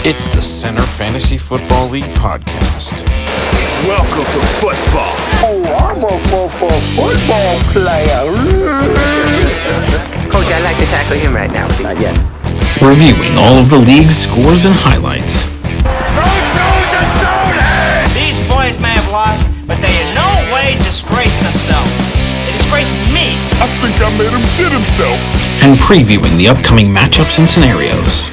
It's the Center Fantasy Football League podcast. Welcome to football. Oh, I'm a football player. Coach, I'd like to tackle him right now. Not yet. Reviewing all of the league's scores and highlights. These boys may have lost, but they in no way disgraced themselves. They disgraced me. I think I made him shit himself. And previewing the upcoming matchups and scenarios.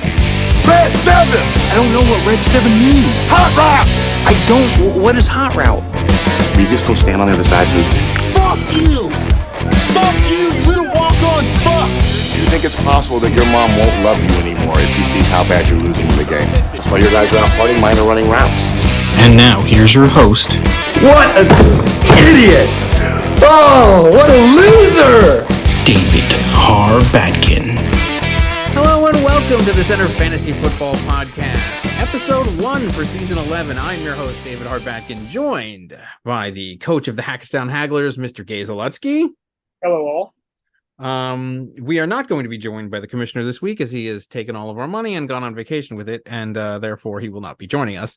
Red 7! I don't know what Red 7 means. Hot route! I don't. What is hot route? Will you just go stand on the other side, please? Fuck you! Fuck you, little walk-on fuck! Do you think it's possible that your mom won't love you anymore if she sees how bad you're losing in the game? That's why your guys are out partying, mine are running routes. And now, here's your host. What an idiot! Oh, what a loser! David Harbadkin. Hello and welcome to the Center Fantasy Football Podcast, episode 1 for season 11. I'm your host, David Harbadkin, joined by the coach of the Hackettstown Hagglers, Mr. Gay Zalutski. Hello, all. We are not going to be joined by the commissioner this week as he has taken all of our money and gone on vacation with it, and therefore he will not be joining us.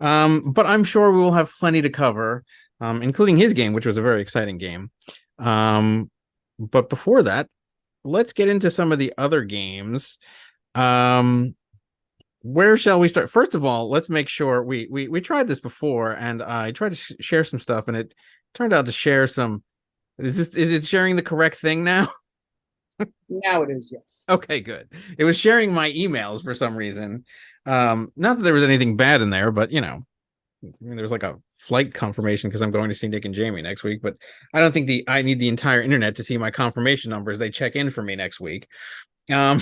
But I'm sure we will have plenty to cover, including his game, which was a very exciting game. But before that, let's get into some of the other games. Where shall we start? First of all, let's make sure we tried this before, and I tried to share some stuff, and it turned out to share some. Is it sharing the correct thing now? Now it is, yes. Okay, good. It was sharing my emails for some reason. Not that there was anything bad in there, but there was like a flight confirmation because I'm going to see Nick and Jamie next week, but I don't think I need the entire internet to see my confirmation numbers. They check in for me next week. So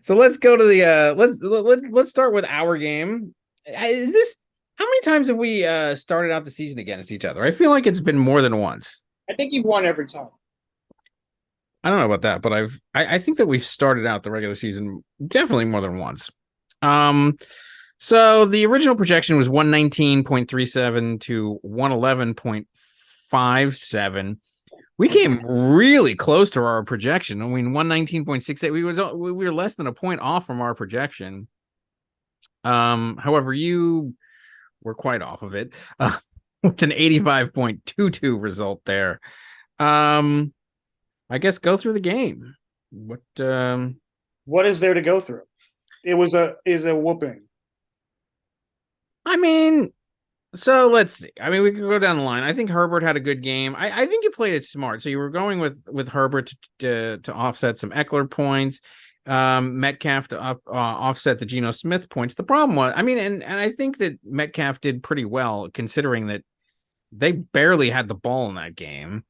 let's go to the let's start with our game. How many times have we started out the season against each other? I feel like it's been more than once. I think you've won every time. I don't know about that, but I think that we've started out the regular season definitely more than once. So the original projection was 119.37 to 111.57. We came really close to our projection. I mean, 119.68. We were less than a point off from our projection. However, you were quite off of it with an 85.22 result there. I guess go through the game. What is there to go through? It is a whooping. I mean, so let's see. I mean, we could go down the line. I think Herbert had a good game. I think you played it smart. So you were going with Herbert to offset some Eckler points, Metcalf to offset the Geno Smith points. The problem was, I mean, and I think that Metcalf did pretty well considering that they barely had the ball in that game.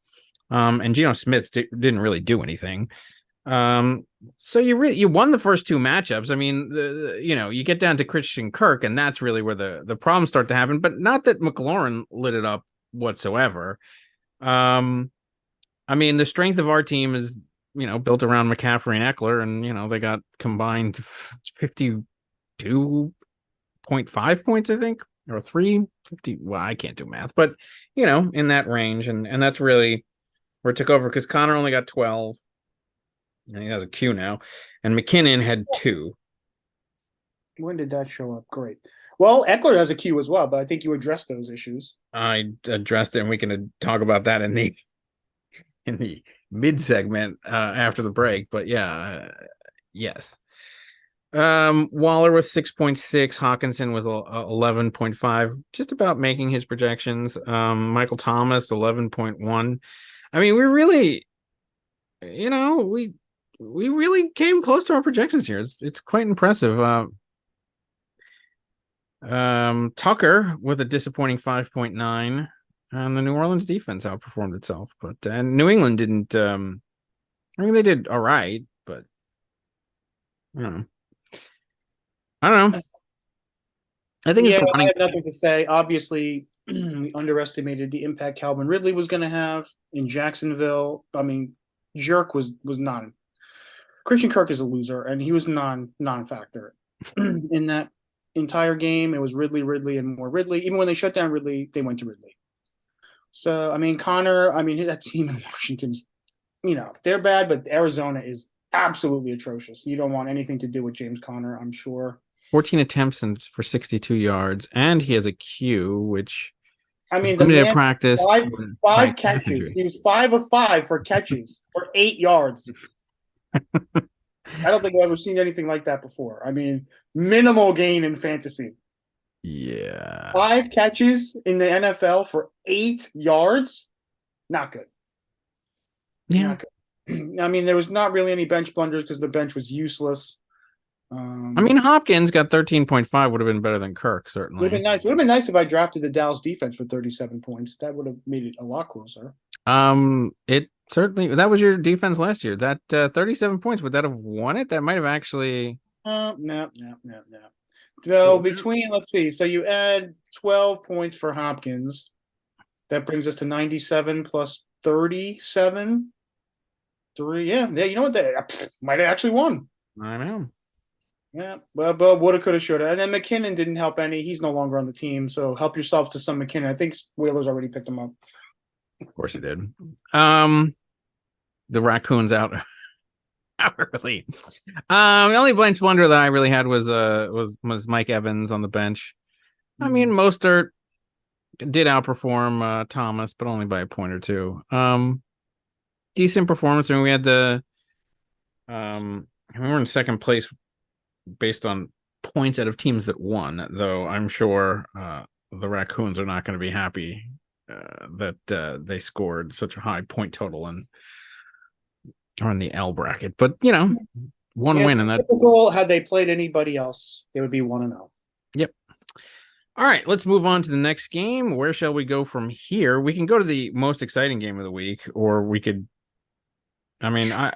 And Geno Smith didn't really do anything. So you won the first two matchups. I mean, you get down to Christian Kirk, and that's really where the problems start to happen. But not that McLaurin lit it up whatsoever. I mean, the strength of our team is built around McCaffrey and Eckler, and they got combined 52.5 points, I think, or 350. Well, I can't do math, but in that range, and that's really where it took over because Connor only got 12. And he has a Q now, and McKinnon had 2. When did that show up? Great. Well, Eckler has a Q as well, but I think you addressed those issues. I addressed it, and we can talk about that in the mid segment after the break. But yeah, yes. Waller with 6.6, Hawkinson with 11.5, just about making his projections. Michael Thomas 11.1. I mean, we really, we really came close to our projections here. It's quite impressive. Tucker with a disappointing 5.9, and the New Orleans defense outperformed itself. But New England didn't. I mean, they did all right, but I don't know. I think it's I have nothing to say. Obviously, we underestimated the impact Calvin Ridley was going to have in Jacksonville. I mean, Jerk was non. Christian Kirk is a loser, and he was non-factor in that entire game. It was Ridley, and more Ridley. Even when they shut down Ridley, they went to Ridley. So, I mean, Connor, that team in Washington's, they're bad, but Arizona is absolutely atrocious. You don't want anything to do with James Conner, I'm sure. 14 attempts for 62 yards, and he has a Q, which I was mean, the limited man practice by five calf catches. injury. He was 5 of 5 for catches for 8 yards. I don't think I've ever seen anything like that before. I mean, minimal gain in fantasy. Yeah. 5 catches in the NFL for 8 yards. Not good. Yeah. Not good. I mean, there was not really any bench blunders because the bench was useless. I mean, Hopkins got 13.5, would have been better than Kirk, Would certainly. have been nice. Would have been nice if I drafted the Dallas defense for 37 points. That would have made it a lot closer. It certainly, that was your defense last year. That 37 points, would that have won it? That might have actually. No. So between, let's see. So you add 12 points for Hopkins. That brings us to 97 plus 37. Yeah. You know what? They might have actually won. I know. Yeah, but woulda, coulda, shoulda. And then McKinnon didn't help any. He's no longer on the team, so help yourself to some McKinnon. I think Whalers already picked him up. Of course he did. The Raccoons out early. The only bench blunder that I really had was Mike Evans on the bench. I mean, Mostert did outperform Thomas, but only by a point or two. Decent performance. I mean, we had we were in second place based on points out of teams that won, though I'm sure the Raccoons are not going to be happy that they scored such a high point total and are in the L bracket. But one win and that typical. Had they played anybody else, they would be 1-0. Yep. All right, let's move on to the next game. Where shall we go from here? We can go to the most exciting game of the week, or we could. I mean, I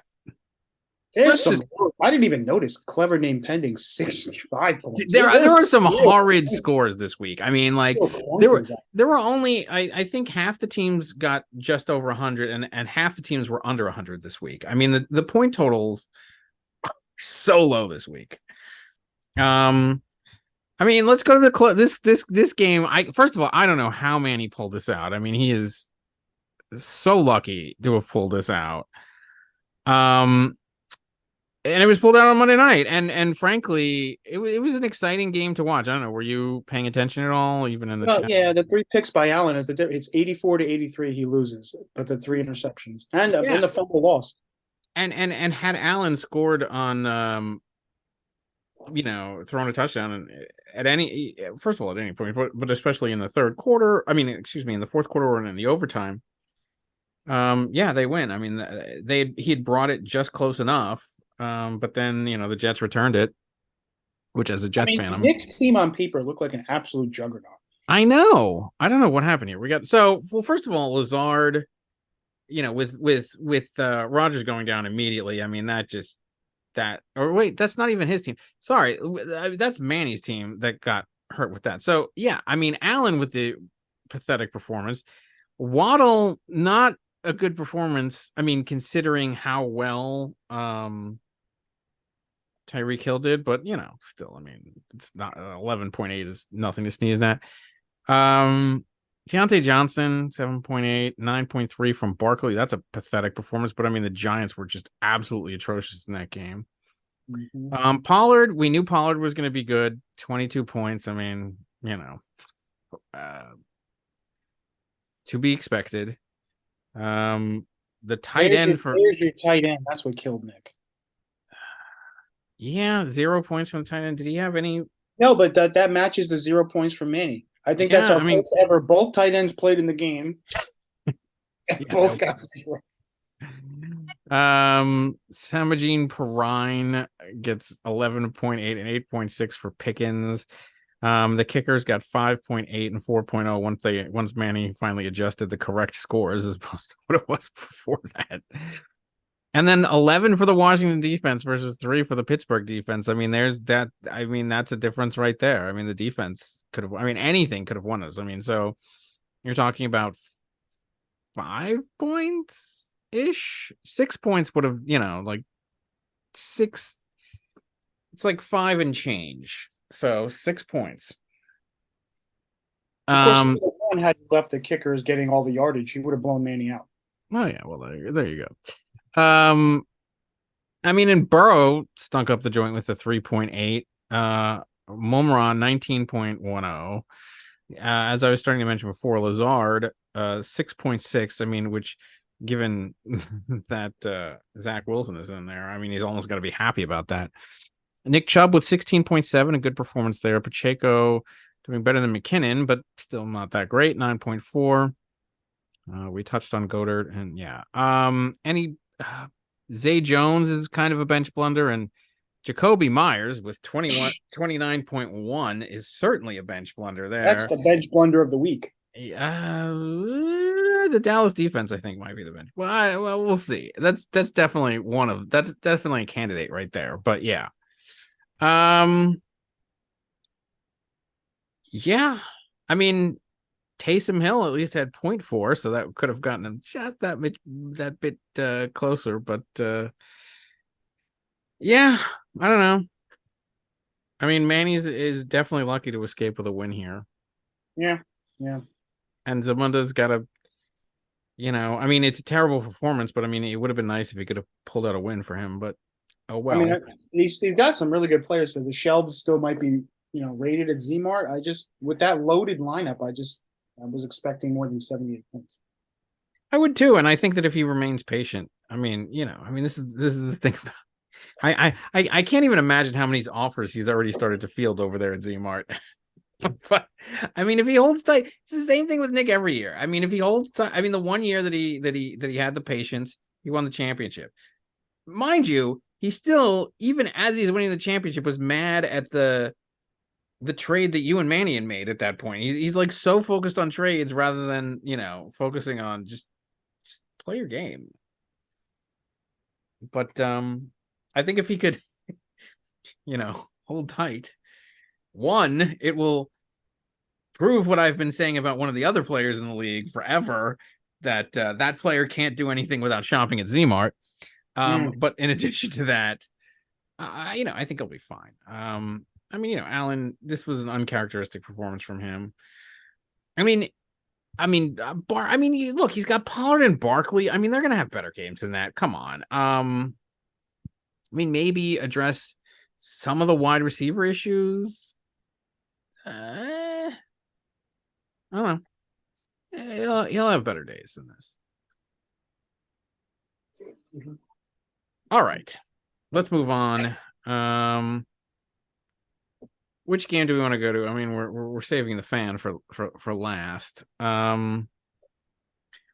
didn't even notice. Clever name pending 65 points. There are some horrid scores this week. I mean, like there were only I think half the teams got just over 100 and half the teams were under 100 this week. I mean, the point totals are so low this week. I mean, let's go to this game. First of all, I don't know how Manny pulled this out. I mean, he is so lucky to have pulled this out. And it was pulled out on Monday night, and frankly, it was an exciting game to watch. I don't know, were you paying attention at all, even in the chat? Yeah, the 3 picks by Allen is it's 84-83 he loses, but the 3 interceptions and the fumble lost. And had Allen scored on thrown a touchdown and at any first of all at any point, but especially in the third quarter, in the fourth quarter and in the overtime, they win. I mean, he had brought it just close enough. But then the Jets returned it, which as a Jets fan, Nick's team on paper looked like an absolute juggernaut. I know. I don't know what happened here. First of all, Lazard, with Rodgers going down immediately. I mean, that's not even his team. Sorry, that's Manny's team that got hurt with that. So yeah, I mean, Allen with the pathetic performance, Waddle not a good performance. I mean, considering how well Tyreek Hill did, but still, I mean, it's not 11.8 is nothing to sneeze at. Deontay Johnson 7.8, 9.3 from Barkley. That's a pathetic performance, but I mean, the Giants were just absolutely atrocious in that game. Mm-hmm. Pollard, we knew Pollard was going to be good. 22 points. I mean, to be expected. The tight end there's your tight end. That's what killed Nick. Yeah, 0 points from the tight end. Did he have any? No, but that matches the 0 points from Manny. I think that's our first ever. Both tight ends played in the game. Both got 0. Samajin Perrine gets 11.8 and 8.6 for Pickens. The kickers got 5.8 and 4.0 once Manny finally adjusted the correct scores as opposed to what it was before that. And then 11 for the Washington defense versus 3 for the Pittsburgh defense. I mean, there's that. I mean, that's a difference right there. I mean, the defense could have, anything could have won us. I mean, so you're talking about 5 points ish. 6 points would have, like 6. It's like 5 and change. So 6 points. Of course, if one had left the kickers getting all the yardage, he would have blown Manny out. Oh yeah, well there you go. I mean, and Burrow stunk up the joint with the 3.8. Momron 19.10. As I was starting to mention before, Lazard 6.6. I mean, which given that Zach Wilson is in there, I mean, he's almost got to be happy about that. Nick Chubb with 16.7, a good performance there. Pacheco doing better than McKinnon, but still not that great, 9.4. We touched on Goddard, and yeah. Zay Jones is kind of a bench blunder, and Jacoby Myers with 29.1 is certainly a bench blunder there. That's the bench blunder of the week. The Dallas defense, I think, might be the bench. Well, we'll see. That's definitely that's definitely a candidate right there. But yeah. Yeah. I mean, Taysom Hill at least had 0.4, so that could have gotten him just that bit closer. But yeah, I don't know. I mean, Manny's is definitely lucky to escape with a win here. Yeah. And Zamunda's got a, I mean, it's a terrible performance, but I mean, it would have been nice if he could have pulled out a win for him. But oh well. I mean, he's got some really good players. So the Shelbs still might be, rated at Zmart. With that loaded lineup, I was expecting more than 78 points. I would too, and I think that if he remains patient, I mean, this is the thing. I can't even imagine how many offers he's already started to field over there at Zmart. But I mean, if he holds tight, it's the same thing with Nick every year. I mean, if he holds tight, I mean, the one year that he had the patience, he won the championship. Mind you, he still, even as he's winning the championship, was mad at the trade that you and Mannion made at that point. He's like so focused on trades rather than focusing on just play your game. But I think if he could, hold tight. One, it will prove what I've been saying about one of the other players in the league forever, that that player can't do anything without shopping at Zmart. But in addition to that, I think he'll be fine. I mean, Allen, this was an uncharacteristic performance from him. Look, he's got Pollard and Barkley. I mean, they're gonna have better games than that. Come on. I mean, maybe address some of the wide receiver issues. I don't know. He'll have better days than this. All right, let's move on. Which game do we want to go to? I mean, we're saving the fan for last.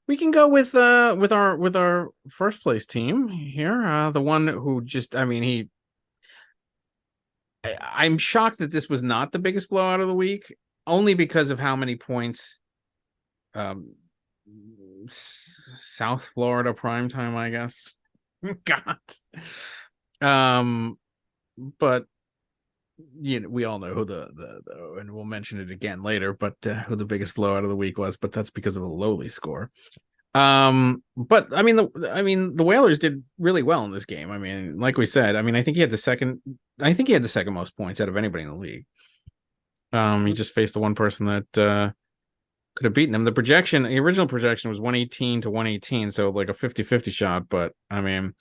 We can go with our first place team here. The one who just, I mean, I'm shocked that this was not the biggest blowout of the week, only because of how many points South Florida primetime, I guess, got. But we all know who the and we'll mention it again later, but who the biggest blowout of the week was, but that's because of a lowly score. But I mean, the Whalers did really well in this game. I mean, like we said, I mean, I think he had the second most points out of anybody in the league. He just faced the one person that could have beaten him. The original projection was 118 to 118, so like a 50-50 shot. But I mean,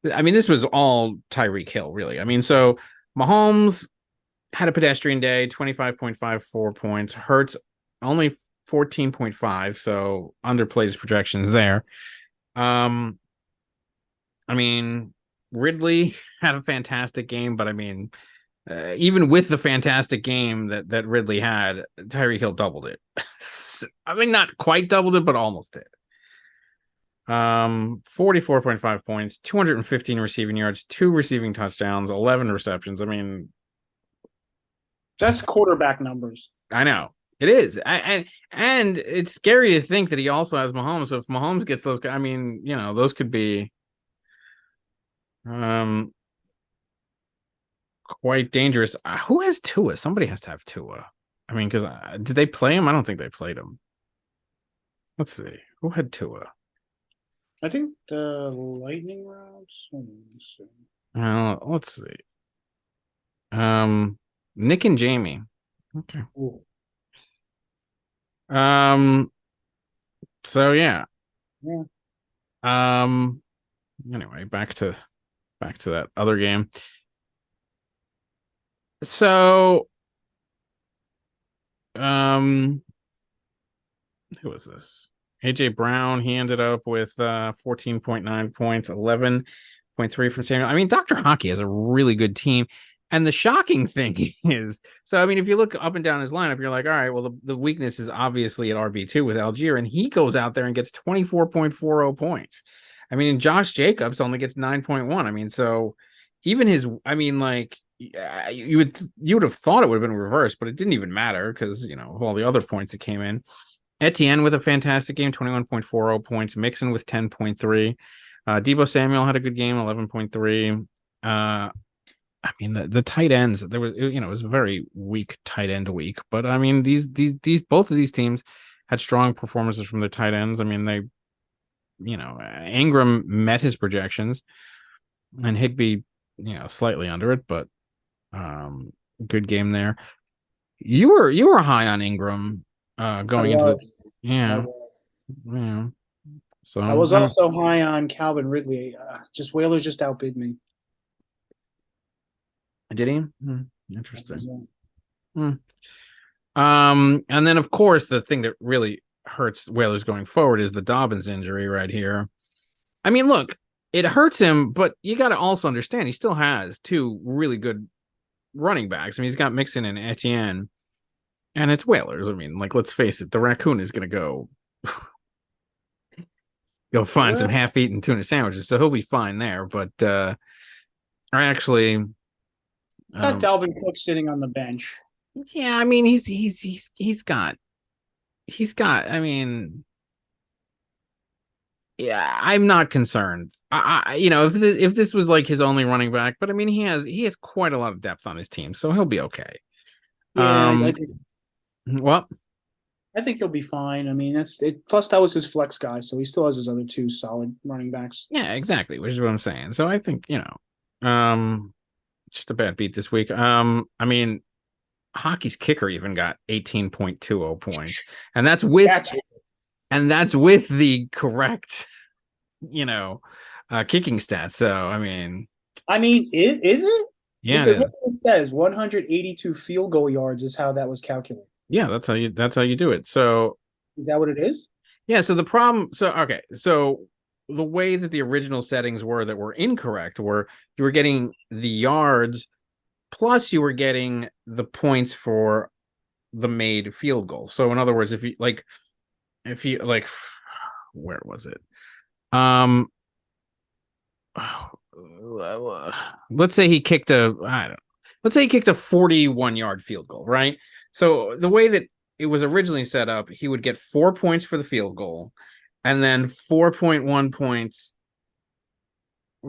this was all Tyreek Hill, really. I mean, so Mahomes had a pedestrian day, 25.54 points. Hurts only 14.5, so underplayed his projections there. I mean, Ridley had a fantastic game, but I mean, even with the fantastic game that Ridley had, Tyreek Hill doubled it. I mean, not quite doubled it, but almost did. 44.5 points, 215 receiving yards, 2 receiving touchdowns, 11 receptions. I mean, that's quarterback numbers. I know. It is. And it's scary to think that he also has Mahomes. So if Mahomes gets those, I mean, those could be quite dangerous. Who has Tua? Somebody has to have Tua. I mean, because did they play him? I don't think they played him. Let's see. Who had Tua? I think the Lightning rounds. Let's see. Nick and Jamie. Okay. Ooh. So yeah. Yeah. Anyway, back to back to that other game. So, who was this? AJ Brown, he ended up with 14.9 points, 11.3 from Samuel. I mean, Dr. Hockey has a really good team. And the shocking thing is, so I mean, if you look up and down his lineup, you're like, all right, well, the weakness is obviously at RB2 with Algier, and he goes out there and gets 24.40 points. I mean, Josh Jacobs only gets 9.1. I mean, so even his, I mean, like, you would have thought it would have been reversed, but it didn't even matter because, you know, of all the other points that came in. Etienne with a fantastic game, 21.40 points. Mixon with 10.3. Debo Samuel had a good game, 11.3. I mean, the tight ends, there was, you know, it was a very weak tight end week, but I mean, these both of these teams had strong performances from their tight ends. I mean, they, you know, Ingram met his projections, and Higbee, you know, slightly under it, but good game there. You were high on Ingram going into yeah. So I was also high on Calvin Ridley. Just Whalers just outbid me. Did he? Interesting. And then of course the thing that really hurts Whalers going forward is the Dobbins injury right here. I mean, look, it hurts him, but you got to also understand he still has two really good running backs. I mean, he's got Mixon and Etienne, and it's Whalers. I mean, like, let's face it, the raccoon is going to go find some half-eaten tuna sandwiches, so he'll be fine there. But actually, got Dalvin Cook sitting on the bench. Yeah, I mean, he's got. I mean, yeah, I'm not concerned. You know, if this was like his only running back, but I mean, he has quite a lot of depth on his team, so he'll be okay. Yeah, I think he'll be fine. I mean, that's it. Plus, that was his flex guy, so he still has his other two solid running backs. Yeah, exactly, which is what I'm saying. So I think, you know, just a bad beat this week. I mean, Hockey's kicker even got 18.20 points, and that's with the correct, you know, kicking stats. So I mean, is it? Yeah, because it says 182 field goal yards is how that was calculated. Yeah, that's how you do it. So is that what it is? Yeah. So the problem. So the way that the original settings were that were incorrect were you were getting the yards plus you were getting the points for the made field goal. So in other words, if you where was it? Let's say he kicked a 41-yard field goal, right? So the way that it was originally set up, he would get 4 points for the field goal and then 4.1 points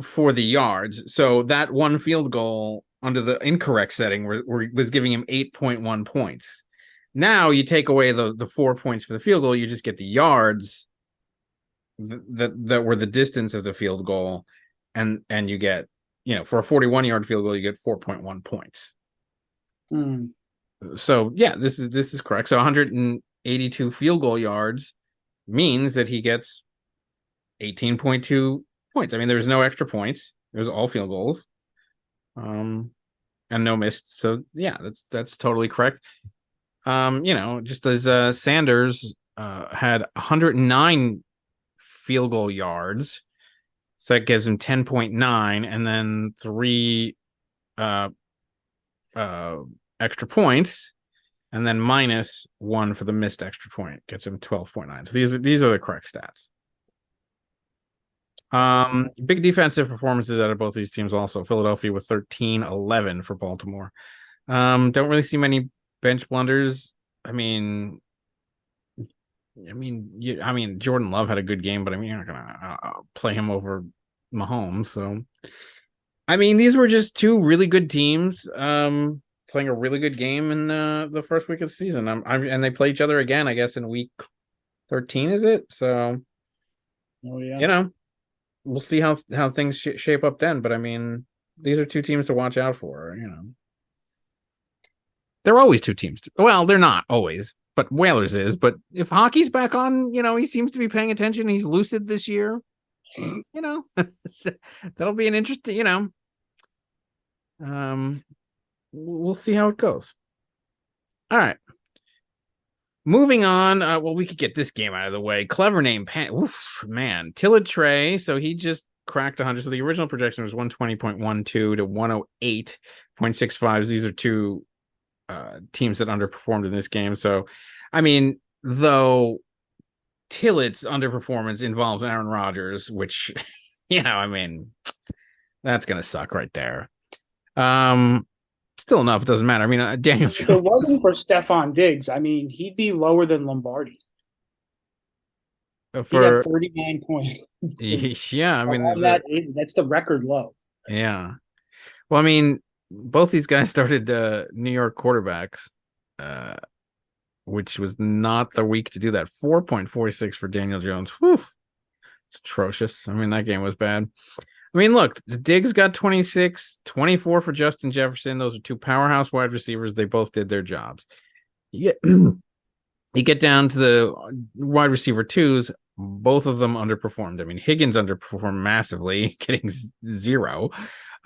for the yards. So that one field goal under the incorrect setting was giving him 8.1 points. Now you take away the 4 points for the field goal, you just get the yards that were the distance of the field goal, and you get, you know, for a 41-yard field goal, you get 4.1 points. So yeah, this is correct. So 182 field goal yards means that he gets 18.2 points. I mean, there's no extra points. It was all field goals. And no missed. So yeah, that's totally correct. You know, just as Sanders had 109 field goal yards, so that gives him 10.9, and then 3 extra points, and then minus 1 for the missed extra point gets him 12.9. So these are the correct stats. Big defensive performances out of both these teams also. Philadelphia with 13-11 for Baltimore. Don't really see many bench blunders. I mean, Jordan Love had a good game, but I mean, you're not gonna play him over Mahomes. So, I mean, these were just two really good teams playing a really good game in the first week of the season. And they play each other again, I guess, in week 13, is it? So, you know, we'll see how things shape up then. But I mean, these are two teams to watch out for. You know, they're always two teams. Well, they're not always, but Whalers is. But if Hockey's back on, you know, he seems to be paying attention. He's lucid this year. you know, that'll be an interesting, we'll see how it goes. All right. Moving on, well, we could get this game out of the way. Clever name, oof, man. Tillett Trey, so he just cracked 100. So the original projection was 120.12 to 108.65. These are two teams that underperformed in this game. So, I mean, though Tillett's underperformance involves Aaron Rodgers, which, I mean, that's going to suck right there. Still enough, it doesn't matter. I mean, Daniel Jones. If it wasn't for Stephon Diggs, I mean, he'd be lower than Lombardi. He'd have 39 points. Yeah, I mean, that's the record low. Yeah. Well, I mean, both these guys started New York quarterbacks, which was not the week to do that. 4.46 for Daniel Jones. Whew. It's atrocious. I mean, that game was bad. I mean, look, Diggs got 26, 24 for Justin Jefferson. Those are two powerhouse wide receivers. They both did their jobs. You get down to the wide receiver twos, both of them underperformed. I mean, Higgins underperformed massively, getting 0.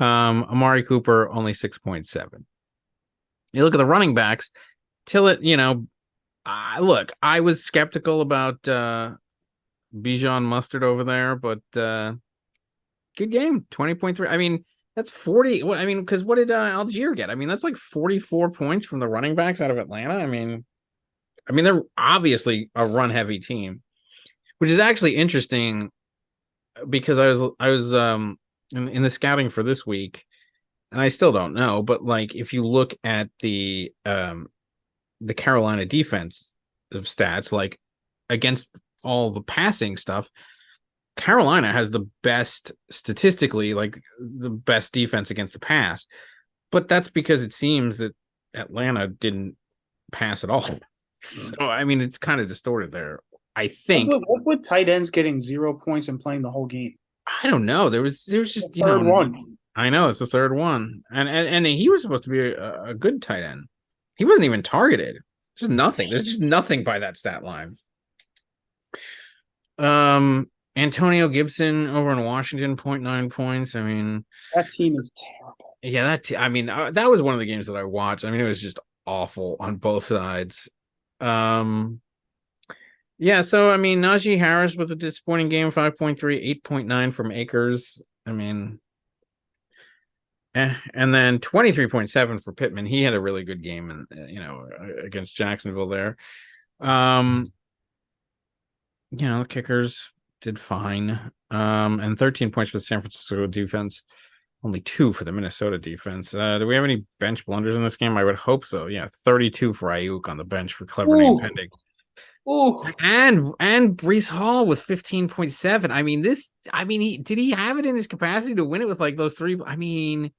Amari Cooper only 6.7. You look at the running backs, Tillett, look, I was skeptical about Bijan Mustard over there, but good game, 20.3. I mean, that's 40. I mean, because what did Algier get? I mean, that's like 44 points from the running backs out of Atlanta. I mean, they're obviously a run-heavy team, which is actually interesting because I was in the scouting for this week, and I still don't know, but like if you look at the Carolina defense of stats, like against all the passing stuff, Carolina has the best statistically, like the best defense against the pass, but that's because it seems that Atlanta didn't pass at all. So I mean, it's kind of distorted there. I think. What with tight ends getting 0 points and playing the whole game? I don't know. There was just the third one. I know it's the third one, and he was supposed to be a good tight end. He wasn't even targeted. Just nothing. There's just nothing by that stat line. Antonio Gibson over in Washington, 0.9 points. I mean, that team is terrible. Yeah, that was one of the games that I watched. I mean, it was just awful on both sides. Yeah, so I mean, Najee Harris with a disappointing game, 5.3, 8.9 from Akers. I mean, and then 23.7 for Pittman. He had a really good game, and against Jacksonville there. The kickers did fine. And 13 points for the San Francisco defense. Only 2 for the Minnesota defense. Do we have any bench blunders in this game? I would hope so. Yeah, 32 for Ayuk on the bench for clever name pending. Ooh. And Breece Hall with 15.7. I mean, did he have it in his capacity to win it with like those 3? I mean,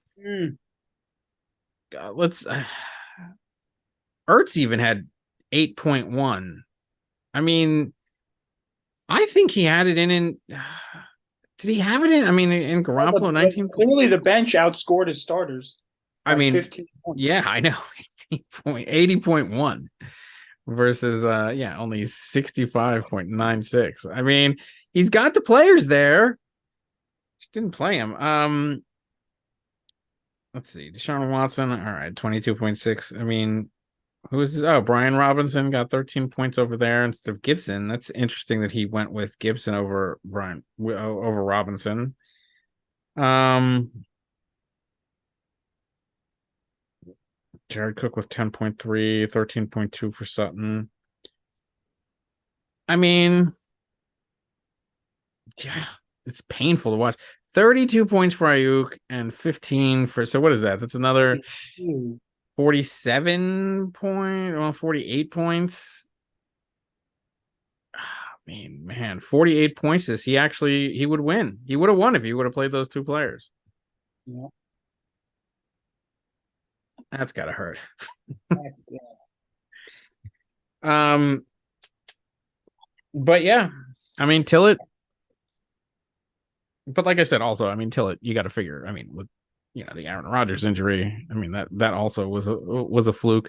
let's. Ertz even had 8.1. I mean, I think he had it in. Did he have it in? I mean, in Garoppolo, 19. Clearly, the bench outscored his starters. I mean, 15 points. Yeah, I know, 80.1 versus only 65.96. I mean, he's got the players there. Just didn't play him. Let's see, Deshaun Watson. All right, 22.6. I mean, Brian Robinson got 13 points over there instead of Gibson. That's interesting that he went with Gibson over Robinson. Jared Cook with 10.3, 13.2 for Sutton. I mean, yeah, it's painful to watch. 32 points for Ayuk and 15 for, so what is that? That's another 48 points. Man, 48 points. He would win. He would have won if he would have played those 2 players. Yeah. That's gotta hurt. But yeah, I mean, Tillett. But like I said, also, I mean, Tillett, you got to figure. I mean, with the Aaron Rodgers injury, I mean that also was a fluke.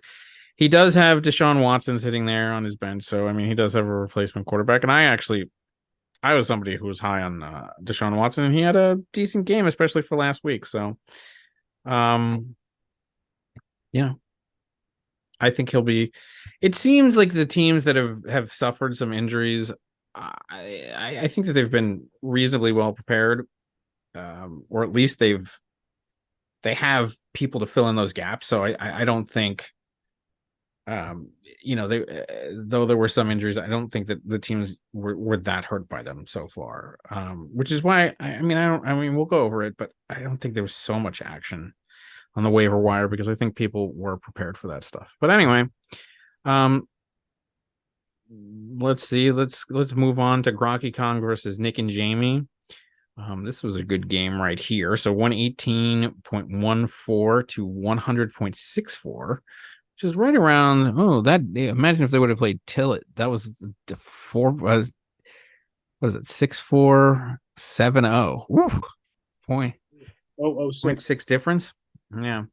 He does have Deshaun Watson sitting there on his bench, so I mean, he does have a replacement quarterback, and I actually I was somebody who was high on Deshaun Watson, and he had a decent game, especially for last week. So, yeah, I think he'll be. It seems like the teams that have suffered some injuries, I think that they've been reasonably well prepared, or at least they have people to fill in those gaps. So I don't think, they though there were some injuries, I don't think that the teams were that hurt by them so far. Which is why I mean we'll go over it, but I don't think there was so much action on the waiver wire because I think people were prepared for that stuff. But anyway, let's see. Let's move on to Grocky Kong versus Nick and Jamie. This was a good game right here. So 118.14 to 100.64, which is right around. Oh, that imagine if they would have played Tillett. That was the four. What is it? 6-4-7-0. Woo. Point. 0.6 difference. Yeah.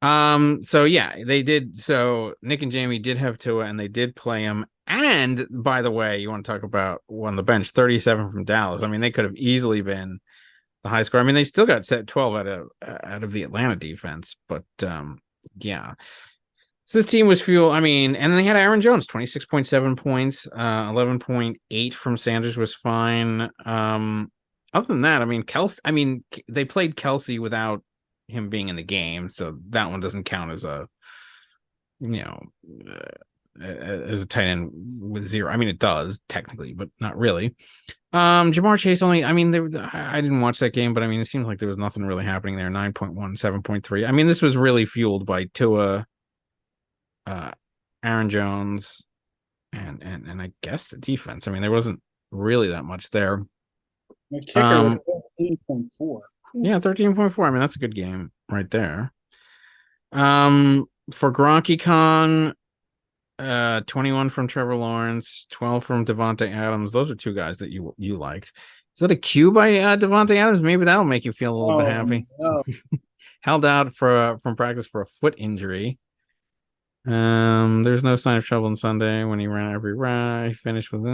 So yeah, they did. So Nick and Jamie did have Tua, and they did play him. And by the way, you want to talk about on the bench, 37 from Dallas. I mean, they could have easily been the high score. I mean, they still got set 12 out of the Atlanta defense, but yeah. So this team was fuel. I mean, and they had Aaron Jones, 26.7 points, 11.8 from Sanders was fine. Other than that, I mean, they played Kelsey without him being in the game, so that one doesn't count as a as a tight end with 0. I mean, it does technically, but not really. Jamar Chase only. I mean, I didn't watch that game, but I mean, it seems like there was nothing really happening there. 9.1, 7.3. I mean, this was really fueled by Tua, Aaron Jones, and I guess the defense. I mean, there wasn't really that much there. The kicker was 13.4. Yeah, 13.4. I mean, that's a good game right there. For Gronky Kong, 21 from Trevor Lawrence, 12 from Devontae Adams. Those are two guys that you liked. Is that a cue by Devontae Adams? Maybe that'll make you feel a little bit happy. No. Held out from practice for a foot injury. There's no sign of trouble on Sunday when he ran every route. He finished with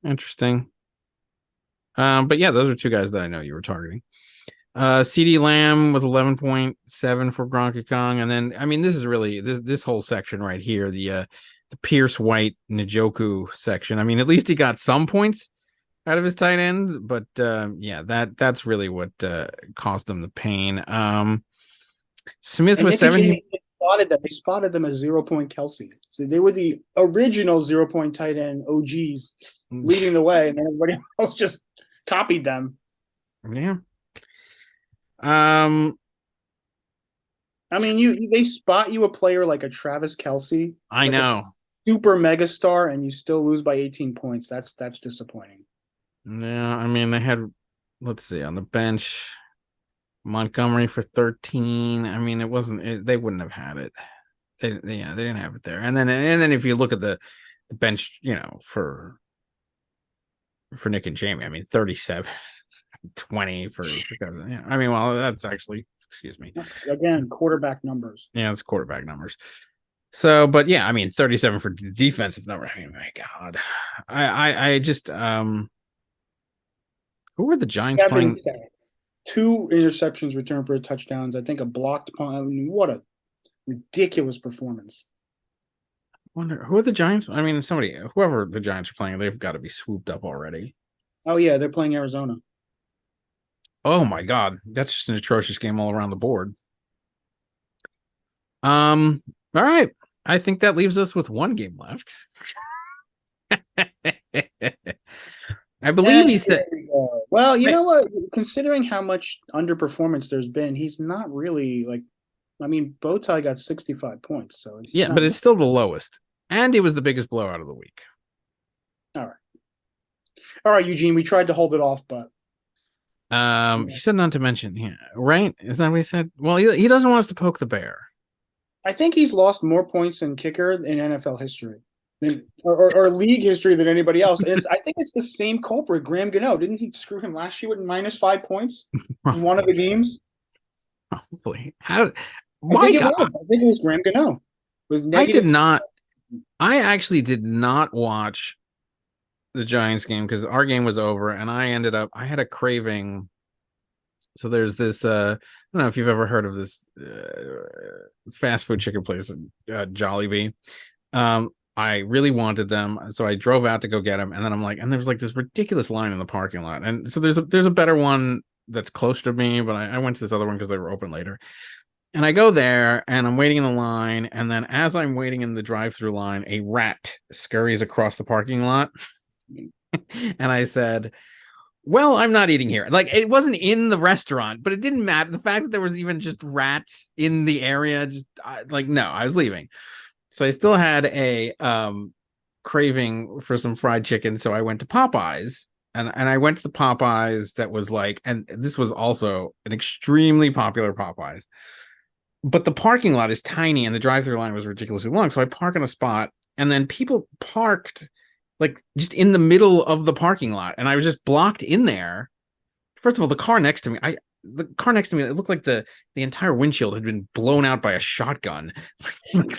interesting. But yeah, those are two guys that I know you were targeting. CD Lamb with 11.7 for Gronky Kong, and then I mean this is really this whole section right here, the Pierce White Njoku section. I mean, at least he got some points out of his tight end, but yeah, that's really what caused him the pain. Smith was 17. They spotted them as 0-point Kelsey. So they were the original 0-point tight end OGs leading the way, and then everybody else just copied them. Yeah. I mean, they spot you a player like a Travis Kelce. I know. Super mega star, and you still lose by 18 points. That's disappointing. Yeah, I mean, they had, let's see, on the bench, Montgomery for 13. I mean, they wouldn't have had it. They didn't have it there. And then if you look at the bench, for Nick and Jamie, I mean, 37. 20 for yeah. I mean, well, that's actually, excuse me. Again, quarterback numbers. Yeah, it's quarterback numbers. So, but yeah, I mean, 37 for the defensive number. I mean, my God. I just who were the Giants playing? 2 interceptions returned for touchdowns. I think a blocked punt. I mean, what a ridiculous performance. I wonder who are the Giants? I mean, whoever the Giants are playing, they've got to be swooped up already. Oh yeah, they're playing Arizona. Oh my God, that's just an atrocious game all around the board. All right. I think that leaves us with one game left. I believe he said. Well, you know what? Considering how much underperformance there's been, he's not really like. I mean, Bowtie got 65 points, so yeah, but it's still the lowest, and it was the biggest blowout of the week. All right, Eugene. We tried to hold it off, but. He said not to mention, yeah, right? Is that what he said? Well, he doesn't want us to poke the bear. I think he's lost more points in kicker in NFL history or league history than anybody else. I think it's the same culprit, Graham Gano. Didn't he screw him last year with -5 points in one of the games? Probably. I think it was Graham Gano. I actually did not watch the Giants game because our game was over, and I had a craving. So there's this. I don't know if you've ever heard of this fast food chicken place, Jollibee. I really wanted them, so I drove out to go get them, and then I'm like, and there was like this ridiculous line in the parking lot, and so there's a better one that's close to me, but I went to this other one because they were open later. And I go there and I'm waiting in the line. And then as I'm waiting in the drive-through line, a rat scurries across the parking lot. And I said, well, I'm not eating here. Like, it wasn't in the restaurant, but it didn't matter. The fact that there was even just rats in the area, no, I was leaving. So I still had a craving for some fried chicken. So I went to Popeyes. And I went to the Popeyes that was like, and this was also an extremely popular Popeyes. But the parking lot is tiny and the drive-through line was ridiculously long. So I park in a spot and then people parked like just in the middle of the parking lot. And I was just blocked in there. First of all, the car next to me, it looked like the entire windshield had been blown out by a shotgun.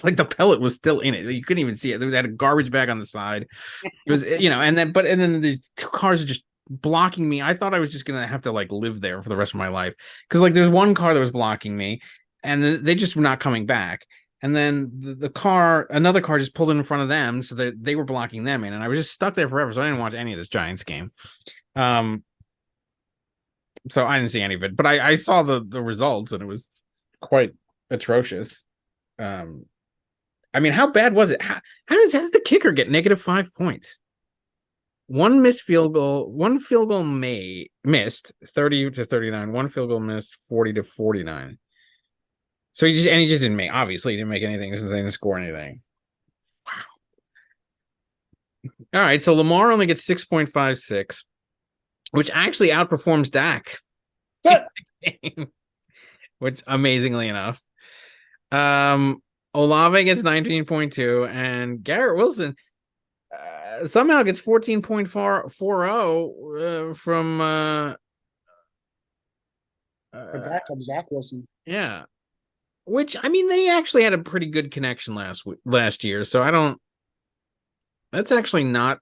Like the pellet was still in it. You couldn't even see it. They had a garbage bag on the side. It was, and then these two cars are just blocking me. I thought I was just going to have to like live there for the rest of my life. Cause like there's one car that was blocking me. And they just were not coming back. And then another car just pulled in front of them, so that they were blocking them in. And I was just stuck there forever. So I didn't watch any of this Giants game. So I didn't see any of it, but I saw the results, and it was quite atrocious. I mean, how bad was it? How does the kicker get -5 points? One field goal missed 30-39. One field goal missed 40-49. So he just didn't make. Obviously, he didn't make anything since they didn't score anything. Wow. All right, so Lamar only gets 6.56, which actually outperforms Dak. Which, amazingly enough, Olave gets 19.2, and Garrett Wilson somehow gets 14.40 from The backup, Zach Wilson. Yeah. Which, I mean, they actually had a pretty good connection last year, so that's actually not.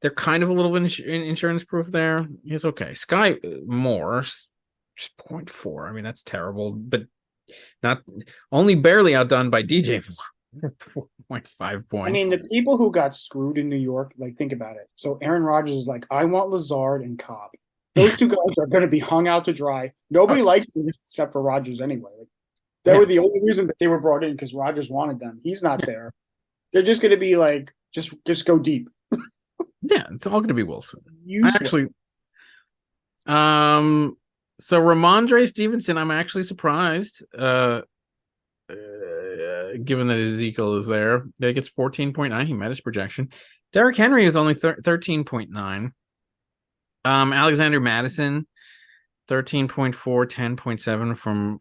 They're kind of a little insurance proof there. It's okay. Sky Moore, just 0.4. I mean, that's terrible, but not only barely outdone by DJ Moore, 4.5 points. I mean, the people who got screwed in New York, like, think about it. So Aaron Rodgers is like, I want Lazard and Cobb. Those two guys are going to be hung out to dry. Nobody likes them except for Rodgers anyway. Like, they were the only reason that they were brought in because Rodgers wanted them. He's not there. They're just going to be like, just go deep. Yeah, it's all going to be Wilson. Actually, so Ramondre Stevenson, I'm actually surprised, given that Ezekiel is there. That gets 14.9. He met his projection. Derrick Henry with only 13.9. Alexander Madison, 13.4, 10.7 from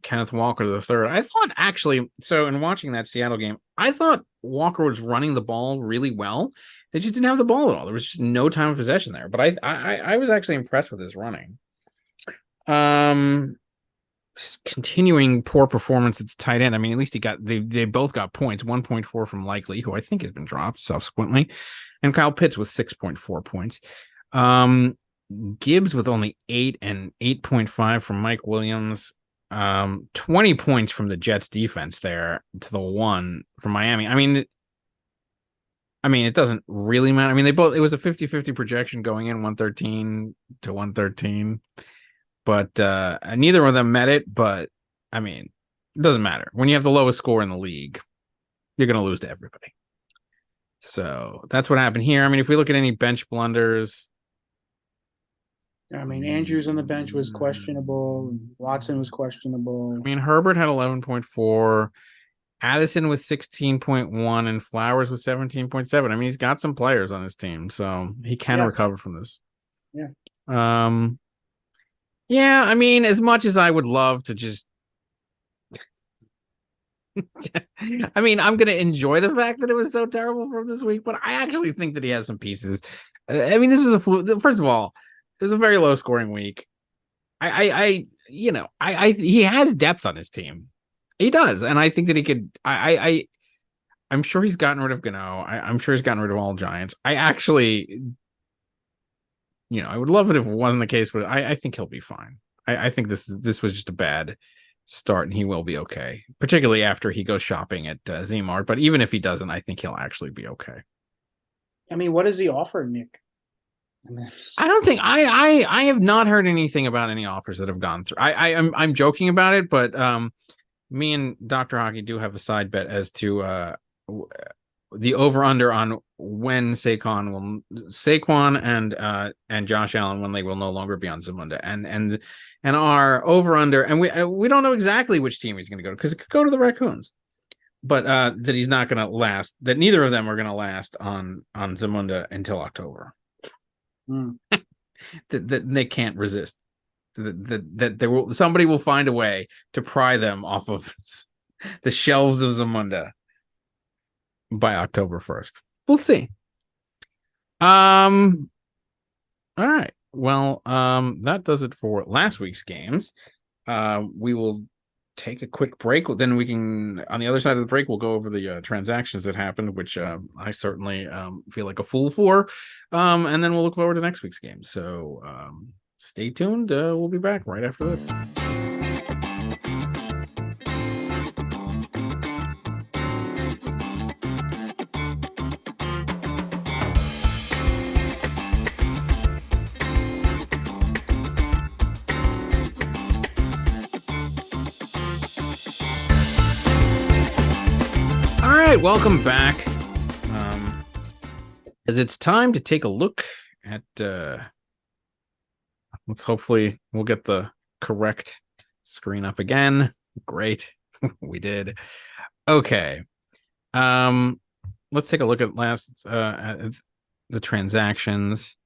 Kenneth Walker III. I thought actually, so in watching that Seattle game, I thought Walker was running the ball really well. They just didn't have the ball at all. There was just no time of possession there. But I was actually impressed with his running. Continuing poor performance at the tight end. I mean, at least they both got points. 1.4 from Likely, who I think has been dropped subsequently, and Kyle Pitts with 6.4 points. Gibbs with only 8 and 8.5 from Mike Williams. 20 points from the Jets defense there to the 1 from Miami. I mean, it doesn't really matter. I mean, it was a 50-50 projection going in, 113 to 113. But neither of them met it. But, I mean, it doesn't matter. When you have the lowest score in the league, you're going to lose to everybody. So that's what happened here. I mean, if we look at any bench blunders. I mean, Andrews on the bench was questionable. Watson was questionable. I mean, Herbert had 11.4. Addison with 16.1 and Flowers with 17.7. I mean, he's got some players on his team, so he can recover from this. Yeah. Yeah, I mean, as much as I would love to just I mean, I'm going to enjoy the fact that it was so terrible from this week, but I actually think that he has some pieces. I mean, this was a fluke. First of all, it was a very low scoring week. He has depth on his team. He does, and I think that he could. I I'm sure he's gotten rid of Gano. I'm sure he's gotten rid of all Giants. I actually, I would love it if it wasn't the case, but I think he'll be fine. I think this was just a bad start, and he will be okay, particularly after he goes shopping at Z-Mart. But even if he doesn't, I think he'll actually be okay. I mean, what does he offer, Nick? I don't think I have not heard anything about any offers that have gone through. I'm joking about it, but me and Dr. Hockey do have a side bet as to the over under on when Saquon and Josh Allen, when they will no longer be on Zamunda, and our over under, and we don't know exactly which team he's going to go to, because it could go to the Raccoons, but that he's not going to last, that neither of them are going to last on Zamunda until October. that they can't resist, that somebody will find a way to pry them off of the shelves of Zamunda by October 1st. We'll see. All right. Well, that does it for last week's games. We will take a quick break. Then we can, on the other side of the break, we'll go over the transactions that happened, which I certainly feel like a fool for. And then we'll look forward to next week's game. So stay tuned. We'll be back right after this. All right, welcome back. As it's time to take a look at let's hopefully we'll get the correct screen up again. Great. We did. Okay. Let's take a look at at the transactions.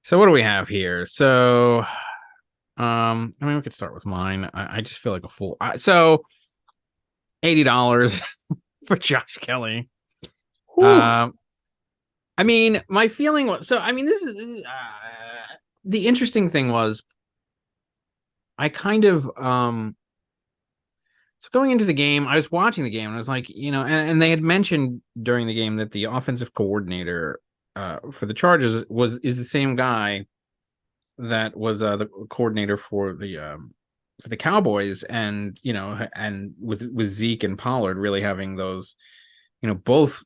So what do we have here? So I mean, we could start with mine. I just feel like a fool. So $80 for Josh Kelly. I mean, my feeling was, so I mean, this is the interesting thing was, I kind of so going into the game, I was watching the game and I was like, and they had mentioned during the game that the offensive coordinator for the Chargers is the same guy that was the coordinator for the Cowboys, and and with Zeke and Pollard really having those, both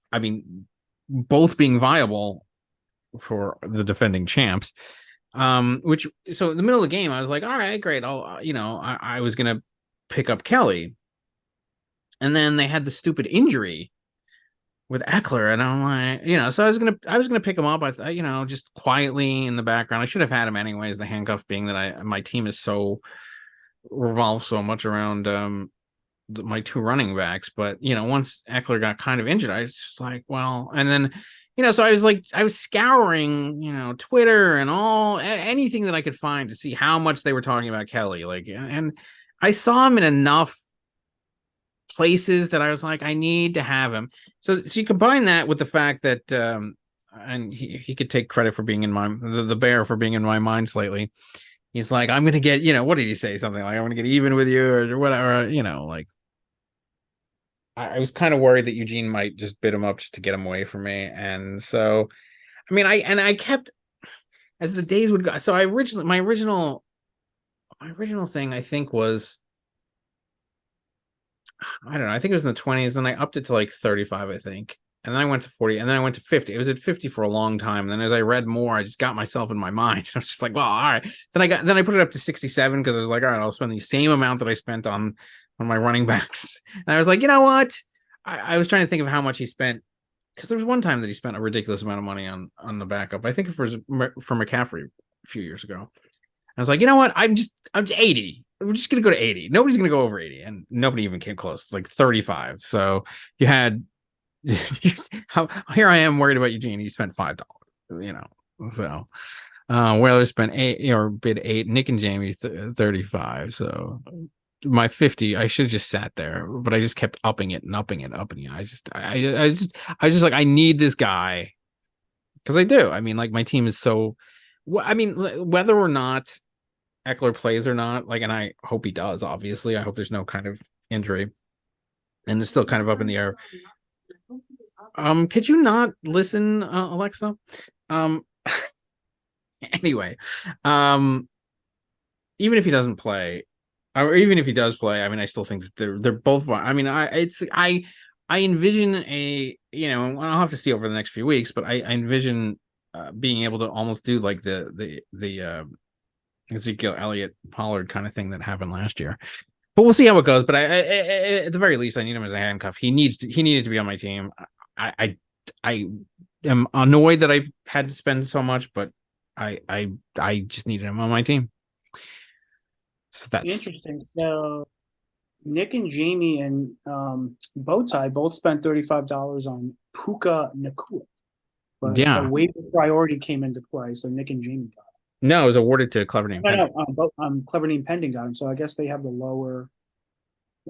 both being viable for the defending champs. Which, so in the middle of the game, I was like, all right, great. I was gonna pick up Kelly, and then they had the stupid injury with Eckler, and I'm like, so I was gonna pick him up. I thought, just quietly in the background. I should have had him anyways. The handcuff being that my team is revolves so much around my two running backs, but once Eckler got kind of injured, I was just like, well, and then so I was scouring Twitter and anything that I could find to see how much they were talking about Kelly, and I saw him in enough places that I was like, I need to have him. So you combine that with the fact that and he could take credit for being in the bear for being in my mind lately. He's like, I'm gonna get, what did he say? Something like, I'm gonna get even with you or whatever, like. I was kind of worried that Eugene might just bid him up just to get him away from me. And so, I mean, I kept, as the days would go. So my original thing, I think, was, I don't know, I think it was in the 20s. Then I upped it to like 35, I think. And then I went to 40, and then I went to 50. It was at 50 for a long time. And then as I read more, I just got myself in my mind. So I was just like, well, all right. Then I put it up to 67 because I was like, all right, I'll spend the same amount that I spent on my running backs. And I was like, you know what? I was trying to think of how much he spent, because there was one time that he spent a ridiculous amount of money on the backup. I think for McCaffrey a few years ago. I was like, you know what? I'm just 80. We're just gonna go to 80. Nobody's gonna go over 80, and nobody even came close. It's like 35. So you had here I am worried about Eugene. He spent $5. So Whaler spent bid 8. Nick and Jamie 35. So my 50, I should have just sat there, but I just kept upping it and upping it and upping it. I just like, I need this guy, because I do. I mean, like, my team is so, I mean, whether or not Eckler plays or not, and I hope he does, obviously. I hope there's no kind of injury, and it's still kind of up in the air. Could you not listen, Alexa? Um, anyway, um, even if he doesn't play, or even if he does play, I mean, I still think that they're both fine. I mean, I envision I'll have to see over the next few weeks, but I envision being able to almost do like the Ezekiel Elliott Pollard kind of thing that happened last year. But we'll see how it goes. But at the very least, I need him as a handcuff. He needed to be on my team. I am annoyed that I had to spend so much, but I just needed him on my team. So that's Interesting. So Nick and Jamie and Bowtie both spent $35 on Puka Nakua, but yeah. the waiver priority came into play, so Nick and Jamie got it. No, it was awarded to Clever Name. No, Clever Name Pending got him, so I guess they have the lower.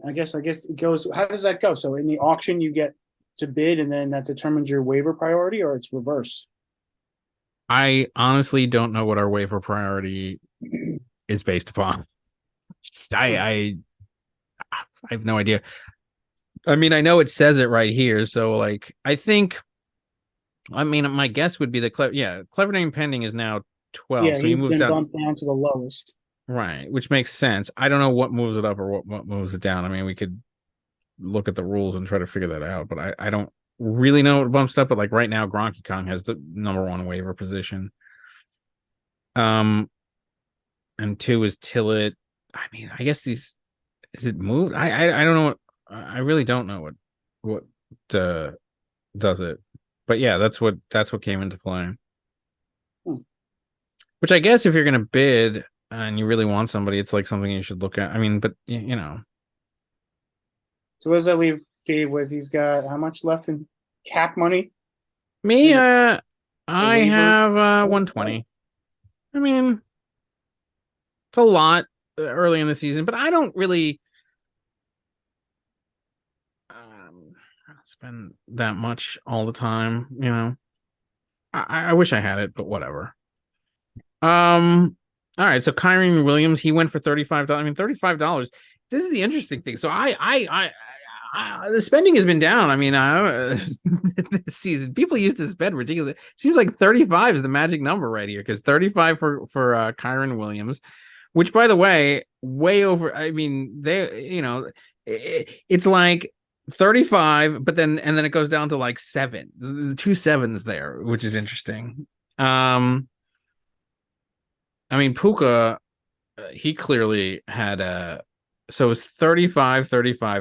I guess it goes. How does that go? So in the auction, you get to bid, and then that determines your waiver priority, or it's reverse. I honestly don't know what our waiver priority is based upon. I have no idea. I mean, I know it says it right here, so like I think. I mean, my guess would be that Clever Name Pending is now 12, Yeah, so he moves bumped down to the lowest. Right, which makes sense. I don't know what moves it up or what moves it down. I mean, we could look at the rules and try to figure that out, but I don't really know what bumps up. But like right now, Gronky Kong has the number 1 waiver position. And 2 is Tillett. I mean, I guess is it moved? I don't know what. I really don't know what does it. But yeah, that's what came into play. Which I guess if you're gonna bid and you really want somebody, it's like something you should look at. I mean, but you know. So what does that leave Dave with? He's got how much left in cap money? Me, I have 120. I mean, it's a lot early in the season, but I don't really spend that much all the time, you know. I wish I had it, but whatever. All right, so Kyron Williams, he went for $35. I mean, $35. This is the interesting thing. So the spending has been down. I mean, this season people used to spend ridiculous. It seems like 35 is the magic number right here, because 35 for Kyron Williams, which by the way, way over. I mean, it's like 35, but then it goes down to like 7, the 2 sevens there, which is interesting. I mean, Puka, he clearly had so it was 35,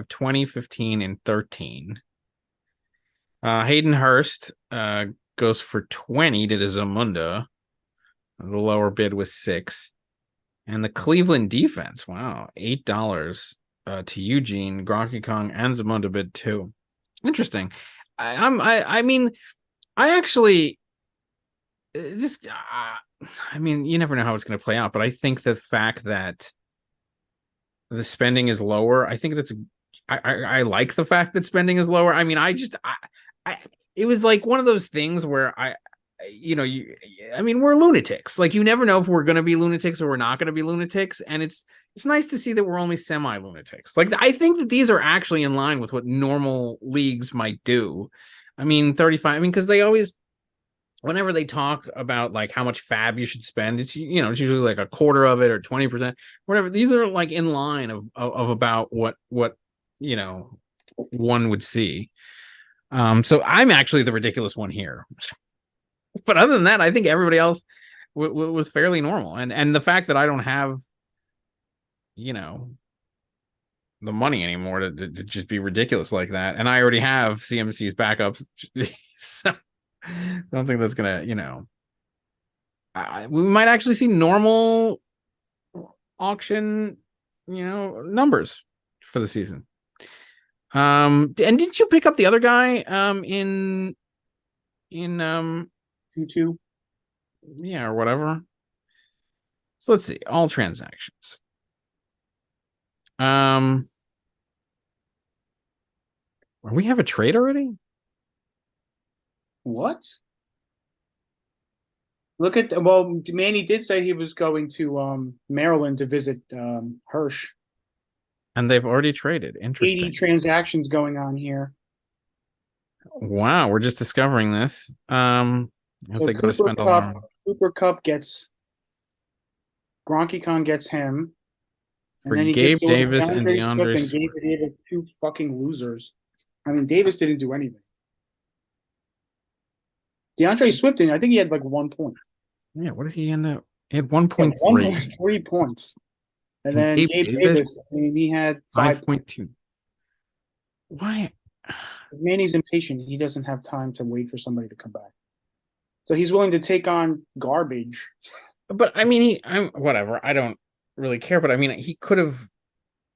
20, 15, and 13. Hayden Hurst goes for 20 to the Zamunda. The lower bid was 6. And the Cleveland defense, wow, $8 to Eugene, Gronky Kong, and Zamunda bid 2. Interesting. I mean, I actually just I mean, you never know how it's going to play out, but I think the fact that the spending is lower, I think I like the fact that spending is lower. I mean, it was like one of those things where I mean, we're lunatics. Like, you never know if we're going to be lunatics or we're not going to be lunatics. And it's nice to see that we're only semi-lunatics. Like, I think that these are actually in line with what normal leagues might do. I mean, 35, I mean, because they always, whenever they talk about like how much fab you should spend, it's usually like a quarter of it or 20%, whatever. These are like in line of about what one would see. So I'm actually the ridiculous one here. But other than that, I think everybody else was fairly normal. And the fact that I don't have, the money anymore to just be ridiculous like that, and I already have CMC's backup, so I don't think that's gonna, we might actually see normal auction, numbers for the season. And didn't you pick up the other guy in 2-2? Yeah, or whatever. So let's see, all transactions. We have a trade already? What? Look at Manny did say he was going to Maryland to visit Hirsch. And they've already traded. Interesting. 80 transactions going on here. Wow, we're just discovering this. As So they go to spend a lot. Cooper Cup gets Gronky Con gets him, For and then he Gabe gives Davis and DeAndre Swift DeAndre and Gabe Swift. Davis, two fucking losers. I mean, Davis didn't do anything. DeAndre Swift didn't. I think he had like 1 point. Yeah, what did he end up? He had Yeah, 1.3. 3 points. And And then Gabe Gabe Davis, Davis, I mean, he had 5 points. 5.2. Why? Manny's impatient. He doesn't have time to wait for somebody to come back. So he's willing to take on garbage. But I mean, I'm whatever. I don't really care. But I mean, he could have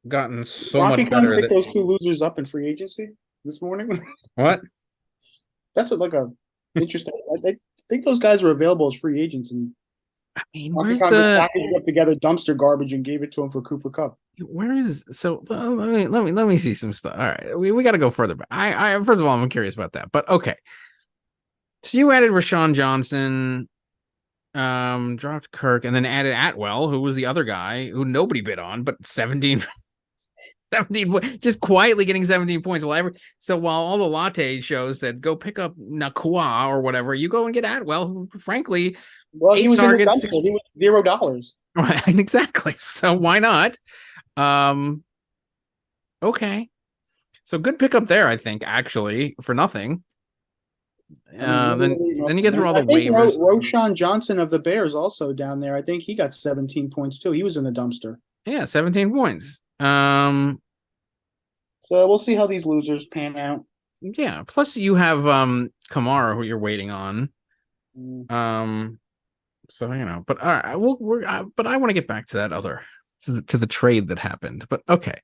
gotten so much Gronky Con better. picked That those two losers up in free agency this morning. what? That's like a interesting. I think those guys were available as free agents, and I mean, Gronky where's Con just the? packaged up together dumpster garbage and gave it to him for Cooper Cup. Where is so? Let me see some stuff. All right, we got to go further back. I first of all, I'm curious about that. But okay, so you added Rashawn Johnson, dropped Kirk, and then added Atwell, who was the other guy who nobody bid on, but 17 just quietly getting 17 points. So while all the latte shows said go pick up Nakua or whatever, you go and get Atwell, who frankly, Well, he was targets, in the dumpster. He was $0. Right, exactly. So why not? Okay. So good pickup there, I think, actually, for nothing. Then you get through all the waivers. Roshan Johnson of the Bears also down there. I think he got 17 points too. He was in the dumpster. Yeah, 17 points. So we'll see how these losers pan out. Yeah. Plus you have Kamara, who you're waiting on. So but all right, but I want to get back to that other to the trade that happened. But okay.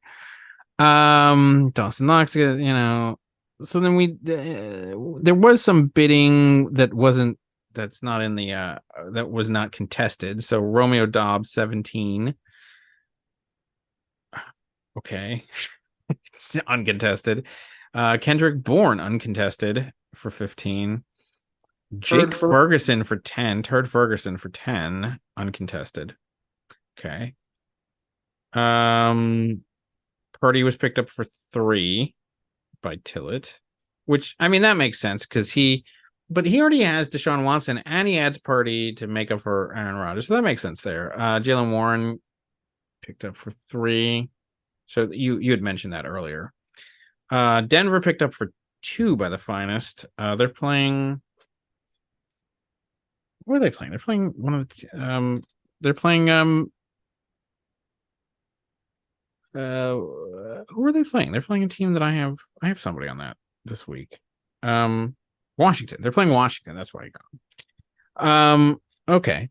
Dawson Knox, so then there was some bidding that's not in the that was not contested. So Romeo Dobbs 17. Okay. It's uncontested. Kendrick Bourne uncontested for 15. Jake Ferguson for 10. Turd Ferguson for 10 uncontested. Okay. Purdy was picked up for 3 by Tillett, which I mean that makes sense because he already has Deshaun Watson and he adds Purdy to make up for Aaron Rodgers, so that makes sense there. Jaylen Warren picked up for 3, so you had mentioned that earlier. Denver picked up for 2 by the finest. They're playing. What are they playing? They're playing one of the. They're playing. Who are they playing? They're playing a team that I have somebody on that this week. Washington. They're playing Washington. That's why I got. Okay.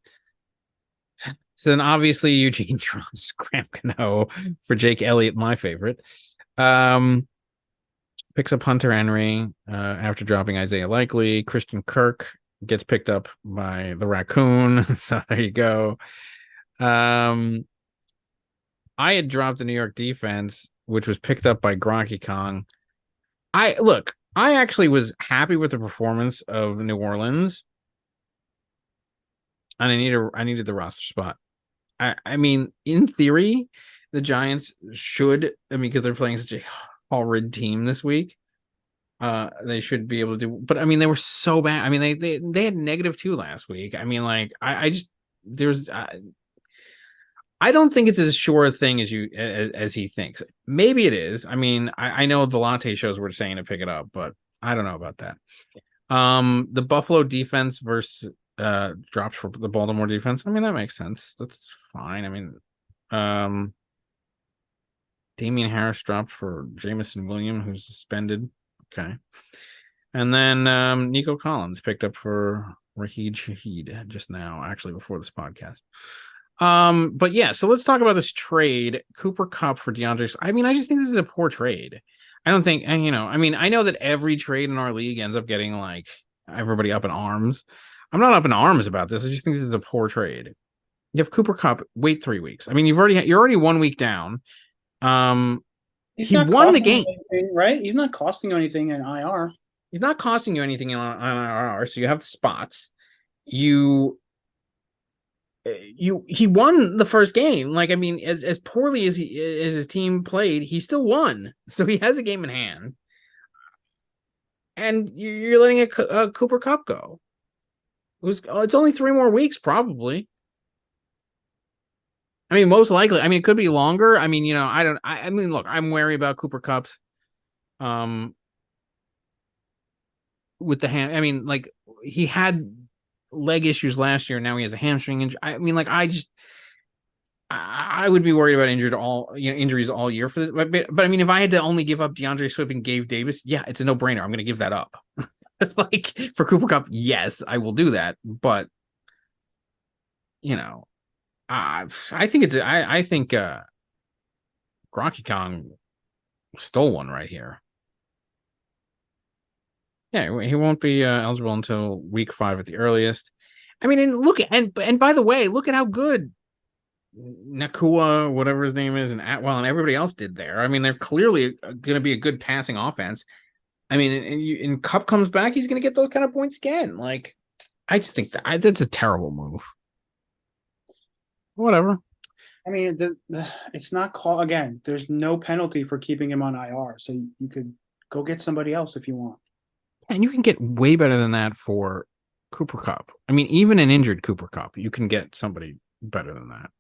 So then obviously Eugene draws Graham Cano for Jake Elliott, my favorite. Picks up Hunter Henry after dropping Isaiah Likely. Christian Kirk gets picked up by the Raccoon. So there you go. I had dropped the New York defense, which was picked up by Gronky Kong. I actually was happy with the performance of New Orleans, and I needed the roster spot. I mean, in theory, the Giants should. I mean, because they're playing such a horrid team this week, they should be able to do. But I mean, they were so bad. I mean, they had -2 last week. I mean, like I just there's. I don't think it's as sure a thing as he thinks. Maybe it is. I mean, I know the latte shows were saying to pick it up, but I don't know about that. The Buffalo defense versus drops for the Baltimore defense. I mean, that makes sense. That's fine. I mean, Damian Harris dropped for Jamison Williams, who's suspended. Okay. And then Nico Collins picked up for Raheed Shaheed just now, actually before this podcast. But yeah, so let's talk about this trade. Cooper Kupp for DeAndre. I mean, I just think this is a poor trade. I don't think, and I mean, I know that every trade in our league ends up getting like everybody up in arms. I'm not up in arms about this. I just think this is a poor trade. You have Cooper Kupp, wait 3 weeks. I mean, you're already 1 week down. He won the game, right? He's not costing you anything in IR. He's not costing you anything on IR, so you have the spots. He won the first game. Like, I mean, as poorly as his team played, he still won. So he has a game in hand. and you're letting a Cooper Cup go. It's only 3 more weeks, probably. I mean, most likely. I mean, it could be longer. I mean, I mean, look, I'm wary about Cooper Cups. With the hand, I mean, like he had leg issues last year. Now he has a hamstring injury. I mean, like I would be worried about injuries all year for this. But I mean, if I had to only give up DeAndre Swift and Gabe Davis, yeah, it's a no brainer. I'm going to give that up. Like for Cooper Cup, yes, I will do that. But I think I think Gronky Kong stole one right here. Yeah, he won't be eligible until week 5 at the earliest. I mean, and by the way, look at how good Nakua, whatever his name is, and Atwell and everybody else did there. I mean, they're clearly going to be a good passing offense. I mean, and Cup comes back, he's going to get those kind of points again. Like, I just think that's a terrible move. Whatever. I mean, it's not called again. There's no penalty for keeping him on IR, so you could go get somebody else if you want. And you can get way better than that for Cooper Cup. I mean, even an injured Cooper Cup, you can get somebody better than that.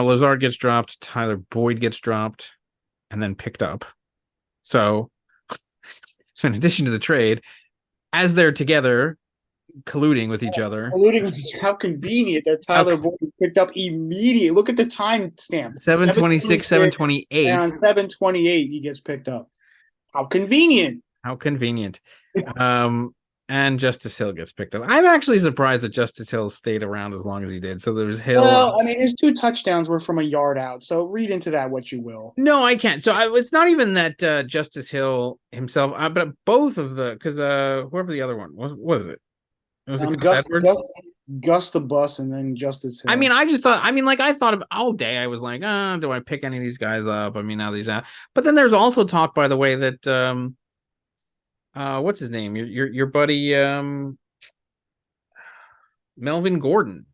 Lazard gets dropped, Tyler Boyd gets dropped, and then picked up. So in addition to the trade, as they're together, colluding with each other. How convenient that Tyler Boyd picked up immediately. Look at the time stamp. 7:26, 7:28. And on 7:28, he gets picked up. How convenient. How convenient. And Justice Hill gets picked up. I'm actually surprised that Justice Hill stayed around as long as he did. So there was Hill. Well, I mean, his 2 touchdowns were from a yard out. So read into that what you will. No, I can't. So it's not even that Justice Hill himself, but both of because whoever the other one was it? Was it Gus the Bus and then Justice Hill. I mean, I thought of all day. I was like, do I pick any of these guys up? I mean, now these out. But then there's also talk, by the way, that what's his name? Your buddy Melvin Gordon.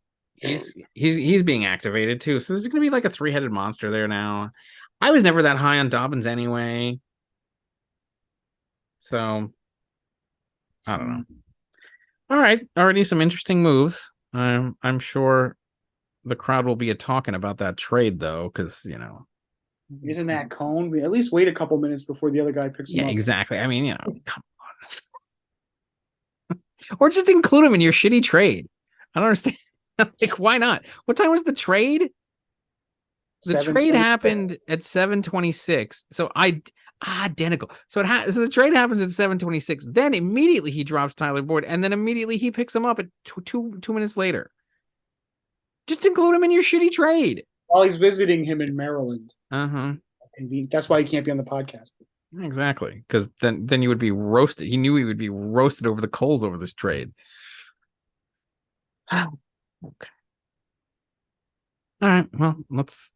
He's being activated too. So there's gonna be like a 3-headed monster there now. I was never that high on Dobbins anyway. So I don't know. All right, already some interesting moves. I'm sure the crowd will be talking about that trade though, because isn't that cone? We at least wait a couple minutes before the other guy picks him up. Yeah, exactly. I mean, come on, or just include him in your shitty trade. I don't understand. Like, why not? What time was the trade? The trade happened at 7:26. So identical. So so the trade happens at 7:26. Then immediately he drops Tyler Boyd, and then immediately he picks him up at two minutes later. Just include him in your shitty trade while he's visiting him in Maryland. That's why he can't be on the podcast. Exactly, because then you would be roasted. He knew he would be roasted over the coals over this trade. Okay. All right. Well, that's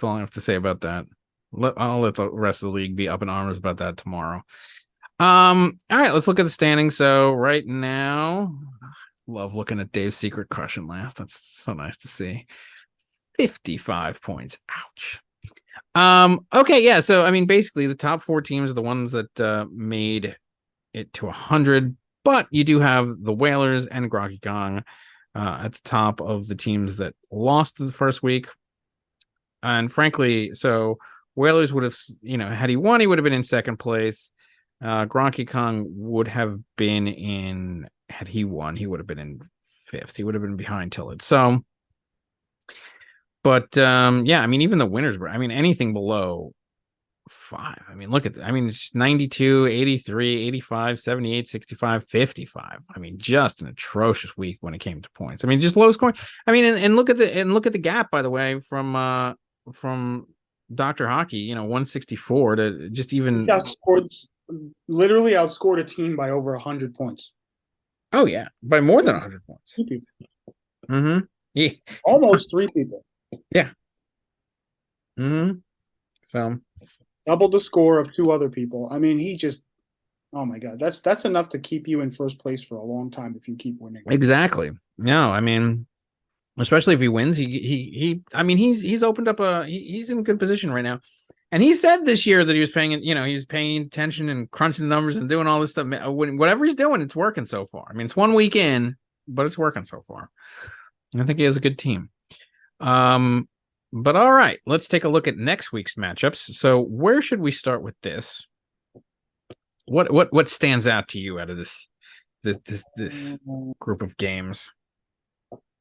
all I have to say about that. I'll let the rest of the league be up in arms about that tomorrow. All right, let's look at the standings. So right now, love looking at Dave's secret crushing last. That's so nice to see. 55 points. Ouch. Okay, yeah. So I mean, basically, the top 4 teams are the ones that made it to 100, but you do have the Whalers and Grocky Kong at the top of the teams that lost the first week. And frankly, so Whalers would have, had he won, he would have been in second place. Gronky Kong would have been had he won, he would have been in 5th. He would have been behind Tillett. So, but yeah, I mean, even the winners were, anything below 5. I mean, look at that. I mean, it's 92, 83, 85, 78, 65, 55. I mean, just an atrocious week when it came to points. I mean, just low scoring. I mean, and look at the gap, by the way, from Dr. Hockey, 164 to just even literally outscored a team by over 100 points. Oh yeah, by more than 100 points. 2 people. Mm-hmm. Yeah. Almost 3 people. Yeah. Mm-hmm. So double the score of 2 other people. I mean, he just, oh my God, that's enough to keep you in first place for a long time if you keep winning. Exactly. No, I mean, especially if he wins, he's opened up he's in good position right now. And he said this year that he was he's paying attention and crunching the numbers and doing all this stuff. Whatever he's doing, it's working so far. I mean, it's 1 week in, but it's working so far. And I think he has a good team. But all right, let's take a look at next week's matchups. So where should we start with this? What stands out to you out of this group of games?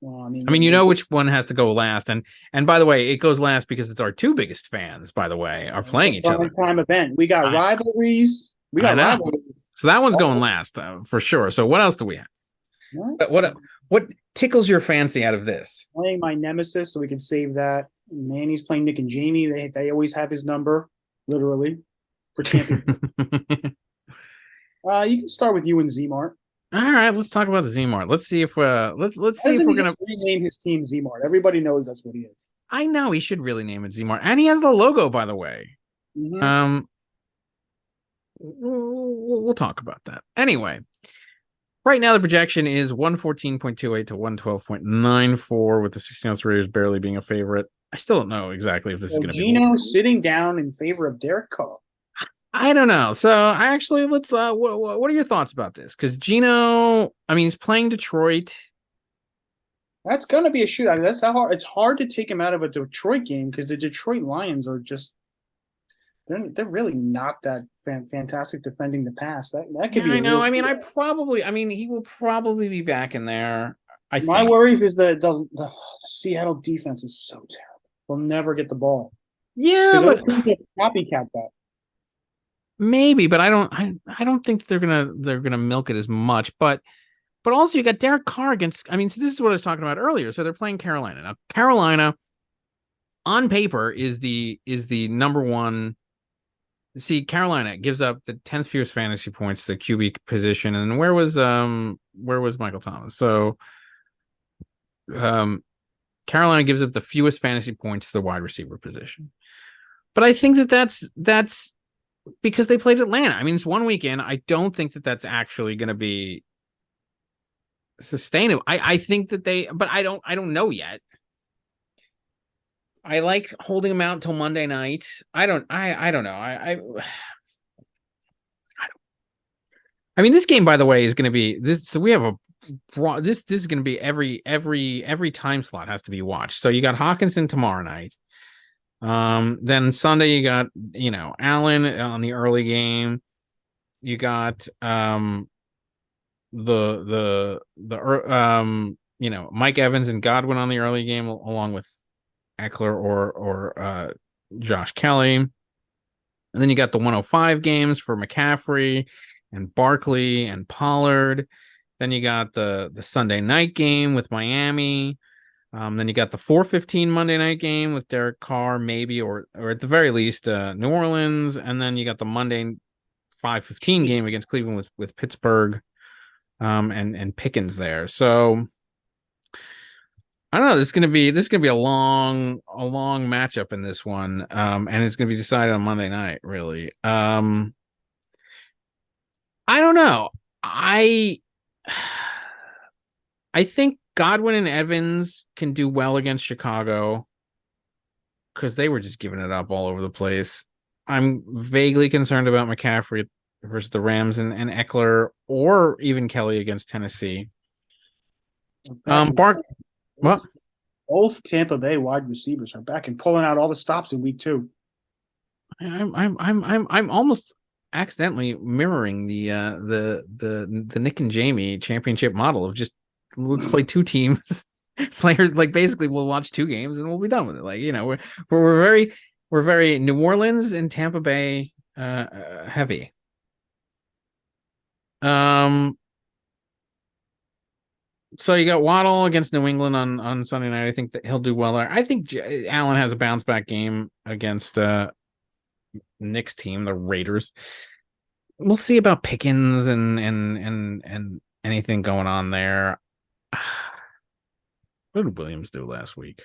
Well, I mean, you know which one has to go last, and by the way, it goes last because it's our two biggest fans. By the way, are playing each other. Time event. We got rivalries. So that one's going last for sure. So what else do we have? What tickles your fancy out of this? Playing my nemesis, so we can save that. Manny's playing Nick and Jamie. They always have his number, literally, for champion. You can start with you and Z-Mart. All right, let's talk about Z-Mart. Let's see if let's see if we're gonna rename his team Z-Mart. Everybody knows that's what he is. I know he should really name it Z-Mart, and he has the logo, by the way. Mm-hmm. We'll talk about that anyway. Right now, the projection is 114.28 to 112.94, with the 1603ers barely being a favorite. I still don't know exactly if this is going to be. Gino sitting down in favor of Derek Carr. I don't know. So let's. What are your thoughts about this? Because Gino, I mean, he's playing Detroit. That's going to be a shootout. That's how hard. It's hard to take him out of a Detroit game because the Detroit Lions are just. They're really not that fantastic defending the pass. That could be. I know. I mean, he will probably be back in there. My worries is the Seattle defense is so terrible. They'll never get the ball. Yeah, but copycat that. Maybe, but I don't think they're gonna milk it as much. But also you got Derek Carr against. I mean, so this is what I was talking about earlier. So they're playing Carolina now. Carolina, on paper, is the number one. See, Carolina gives up the 10th fewest fantasy points to the QB position, and where was Michael Thomas? So, Carolina gives up the fewest fantasy points to the wide receiver position. But I think that's because they played Atlanta. I mean, it's 1 weekend. I don't think that that's actually going to be sustainable. I think that but I don't know yet. I like holding them out until Monday night. I don't know. I mean, this game, by the way, is going to be this. So we have this is going to be every time slot has to be watched. So you got Hawkinson tomorrow night. Then Sunday you got, Allen on the early game. You got Mike Evans and Godwin on the early game, along with Eckler or Josh Kelly. And then you got the 105 games for McCaffrey and Barkley and Pollard. Then you got the Sunday night game with Miami. Then you got the 4:15 Monday night game with Derek Carr, maybe, or at the very least, New Orleans. And then you got the Monday 5:15 game against Cleveland with Pittsburgh, and Pickens there. So I don't know. This is gonna be a long matchup in this one, and it's gonna be decided on Monday night. Really, I don't know. I think Godwin and Evans can do well against Chicago because they were just giving it up all over the place. I'm vaguely concerned about McCaffrey versus the Rams and Eckler, or even Kelly against Tennessee. What? Both Tampa Bay wide receivers are back and pulling out all the stops in week 2. I'm almost accidentally mirroring the Nick and Jamie championship model of just let's play two teams. Players, like, basically we'll watch 2 games and we'll be done with it. Like, we're very New Orleans and Tampa Bay heavy. So you got Waddle against New England on Sunday night. I think that he'll do well there. I think Allen has a bounce back game against Nick's team, the Raiders. We'll see about Pickens and anything going on there. What did Williams do last week?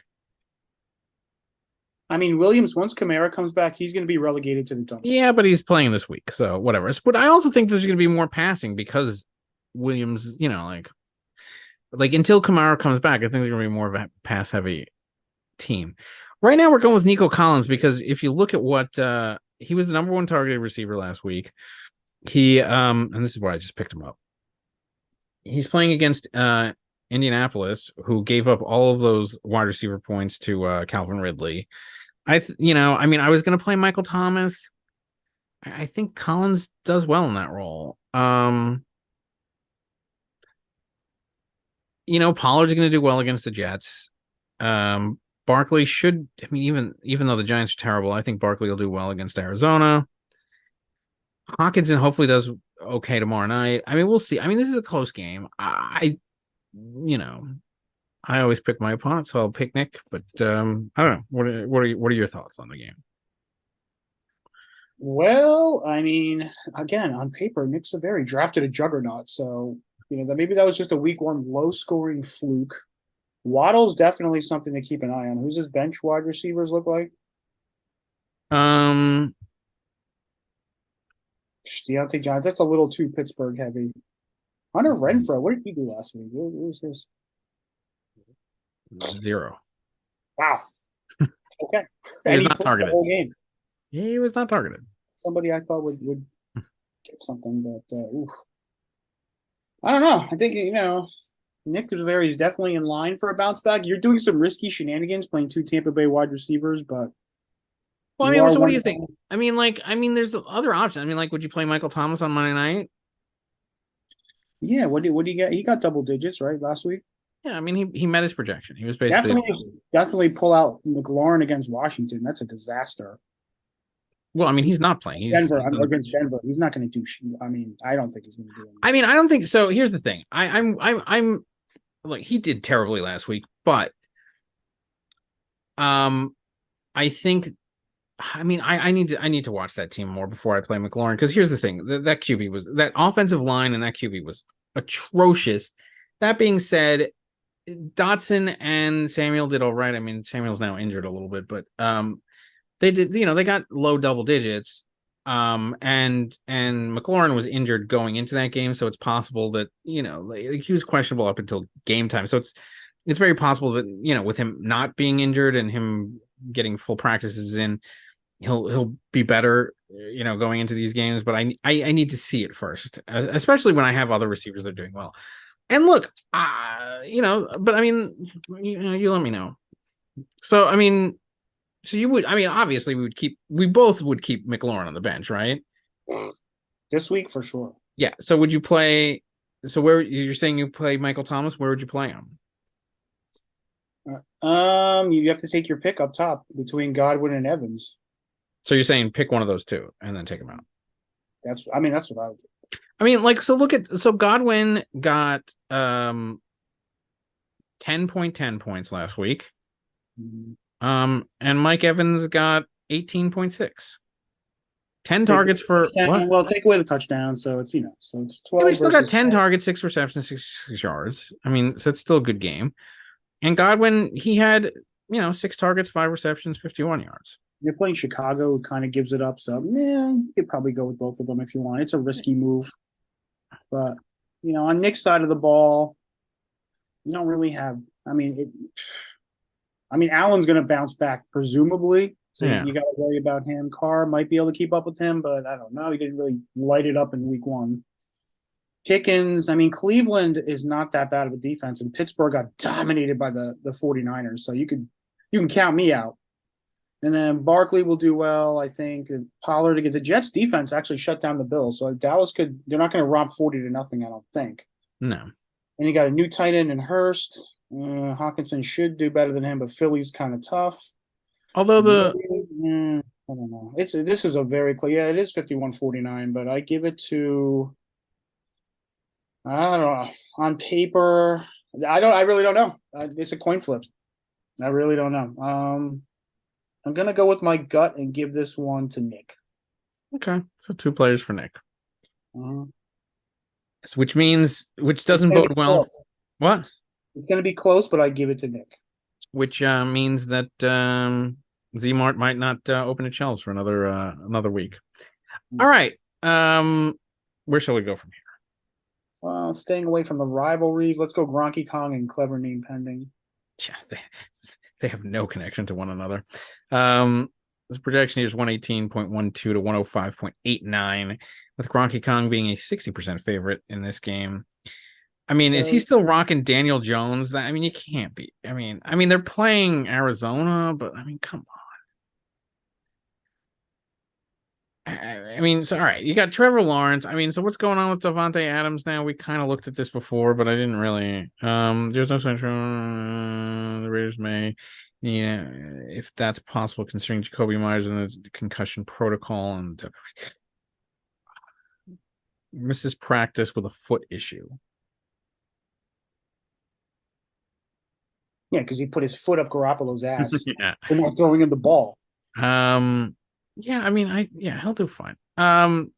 I mean, Williams, once Kamara comes back, he's going to be relegated to the dumpster. Yeah, but he's playing this week, so whatever. But I also think there's going to be more passing because Williams, like until Kamara comes back, I think they're going to be more of a pass-heavy team. Right now, we're going with Nico Collins because if you look at what he was the number one targeted receiver last week. He and this is why I just picked him up. He's playing against Indianapolis, who gave up all of those wide receiver points to Calvin Ridley. I mean, I was going to play Michael Thomas. I think Collins does well in that role. Pollard's going to do well against the Jets. Barkley should. I mean, even though the Giants are terrible, I think Barkley will do well against Arizona. Hawkinson hopefully does okay tomorrow night. I mean, we'll see. I mean, this is a close game. I always pick my opponent, so I'll pick Nick. But I don't know. What are your thoughts on the game? Well, I mean, again, on paper, Nick's drafted a juggernaut. So, that maybe that was just a week one low scoring fluke. Waddle's definitely something to keep an eye on. Who's his bench wide receivers look like? Deontay Johnson. That's a little too Pittsburgh heavy. Hunter Renfrow. What did he do last week? What was his? 0. Wow. Okay. He was not targeted. The whole game. He was not targeted. Somebody I thought would get something, but oof. I don't know. I think Nick is definitely in line for a bounce back. You're doing some risky shenanigans playing 2 Tampa Bay wide receivers, but well, I mean, so what do you think? I mean, there's other options. I mean, like, would you play Michael Thomas on Monday night? Yeah. What do you get? He got double digits, right, last week? Yeah, I mean, he met his projection. He was basically definitely pull out McLaurin against Washington. That's a disaster. Well, I mean, he's not playing. He's against Denver. He's not going to do. I mean, I don't think he's going to do anything. I mean, I don't think so. Here's the thing. I'm like, he did terribly last week, but I think. I mean, I need to watch that team more before I play McLaurin, because here's the thing: that that offensive line and that QB was atrocious. That being said, Dotson and Samuel did all right. I mean, Samuel's now injured a little bit, but they did, they got low double digits. And McLaurin was injured going into that game, so it's possible that, he was questionable up until game time. So it's very possible that, with him not being injured and him getting full practices in, he'll be better, going into these games. But I need to see it first, especially when I have other receivers that are doing well. And look, but I mean, you let me know. So, I mean, obviously we both would keep McLaurin on the bench, right? This week for sure. Yeah. So would you play? So where you're saying you play Michael Thomas? Where would you play him? You have to take your pick up top between Godwin and Evans. So you're saying pick one of those two and then take him out. That's what I would do. I mean, like, so Godwin got 10.10 points last week. Mm-hmm. And Mike Evans got 18.6. 10 targets for what? Well, take away the touchdown, so it's 12. Yeah, we still got 10 targets, 6 receptions, 6 yards. I mean, so it's still a good game. And Godwin, he had 6 targets, 5 receptions, 51 yards. You're playing Chicago, who kind of gives it up, so you could probably go with both of them if you want. It's a risky move, but on Nick's side of the ball, you don't really have. I mean, Allen's going to bounce back presumably, so you got to worry about him. Carr might be able to keep up with him, but I don't know. He didn't really light it up in week 1. Pickens, I mean, Cleveland is not that bad of a defense, and Pittsburgh got dominated by the 49ers, so you can count me out. And then Barkley will do well, I think. Pollard to get the Jets defense actually shut down the Bills. So Dallas they're not going to romp 40-0, I don't think. No. And you got a new tight end in Hurst. Hawkinson should do better than him, but Philly's kind of tough. Although I don't know. This is a very clear. Yeah, it is 51-49, but I give it to, I don't know. On paper, I really don't know. It's a coin flip. I really don't know. I'm going to go with my gut and give this one to Nick. Okay. So 2 players for Nick. Mm-hmm. Which doesn't bode well. What? It's going to be close, but I give it to Nick. Which means that Z-Mart might not open its shelves for another week. All right. Where shall we go from here? Well, staying away from the rivalries, let's go Gronky Kong and Clever Name Pending. Yeah, they have no connection to one another. This projection here is 118.12 to 105.89, with Gronky Kong being a 60% favorite in this game. I mean, is he still rocking Daniel Jones? I mean, you can't be. I mean, they're playing Arizona, but I mean, come on. I mean, so all right, you got Trevor Lawrence. I mean, so what's going on with Davante Adams now? We kind of looked at this before, but I didn't really. There's no central. The Raiders may, yeah, if that's possible, considering Jacoby Myers and the concussion protocol and misses practice with a foot issue. Yeah, because he put his foot up Garoppolo's ass. Yeah. For not throwing him the ball. Yeah, I mean, he'll do fine. I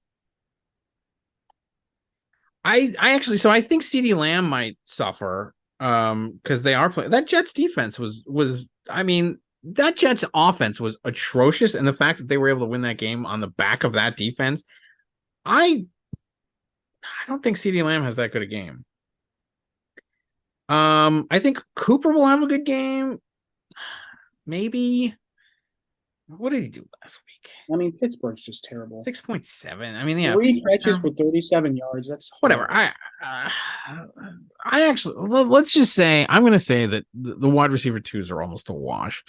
actually, so I think CeeDee Lamb might suffer because they are playing. That Jets defense was I mean, that Jets offense was atrocious, and the fact that they were able to win that game on the back of that defense, I don't think CeeDee Lamb has that good a game. I think Cooper will have a good game. Maybe. What did he do last week? I mean, Pittsburgh's just terrible. 6.7. I mean, yeah. 3 catches for 37 yards. That's whatever. I actually, let's just say, I'm going to say that the wide receiver twos are almost a wash.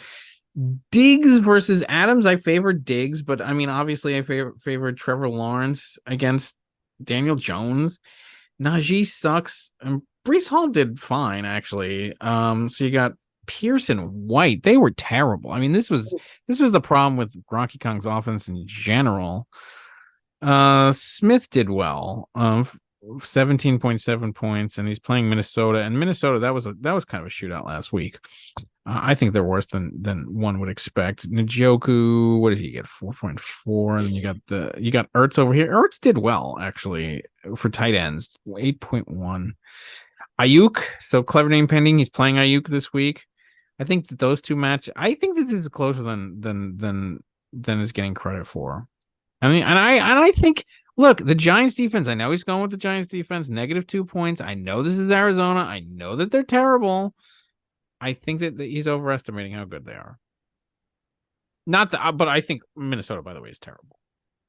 Diggs versus Adams, I favor Diggs, but I mean, obviously, I favor Trevor Lawrence against Daniel Jones. Najee sucks, and Breece Hall did fine, actually. So you got Pierce and White. They were terrible. I mean, this was the problem with Gronky Kong's offense in general. Smith did well. 17.7 points, and he's playing Minnesota. And Minnesota, that was kind of a shootout last week. I think they're worse than one would expect. Njoku, what did he get? 4.4. And then you got Ertz over here. Ertz did well, actually, for tight ends. 8.1. Ayuk, so clever name pending. He's playing Ayuk this week. I think that those two match. I think this is closer than is getting credit for. I mean, and I think, look, the Giants defense. I know he's going with the Giants defense. -2 points. I know this is Arizona. I know that they're terrible. I think that he's overestimating how good they are. Not that, but I think Minnesota, by the way, is terrible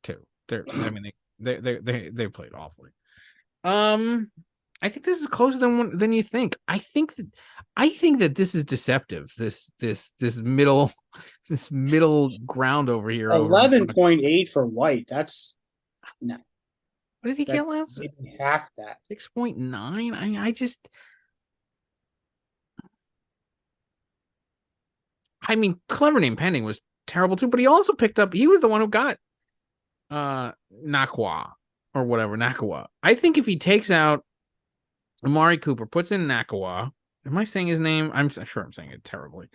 too. I mean, they played awfully. I think this is closer than you think. I think that this is deceptive. This middle ground over here. 11.8 for White. That's no. What did he get last? Half that. 6.9. I mean, clever name pending was terrible too, but he also picked up. He was the one who got Nakua or whatever Nakua. I think if he takes out Amari Cooper, puts in Nakua. Am I saying his name? I'm sure I'm saying it terribly.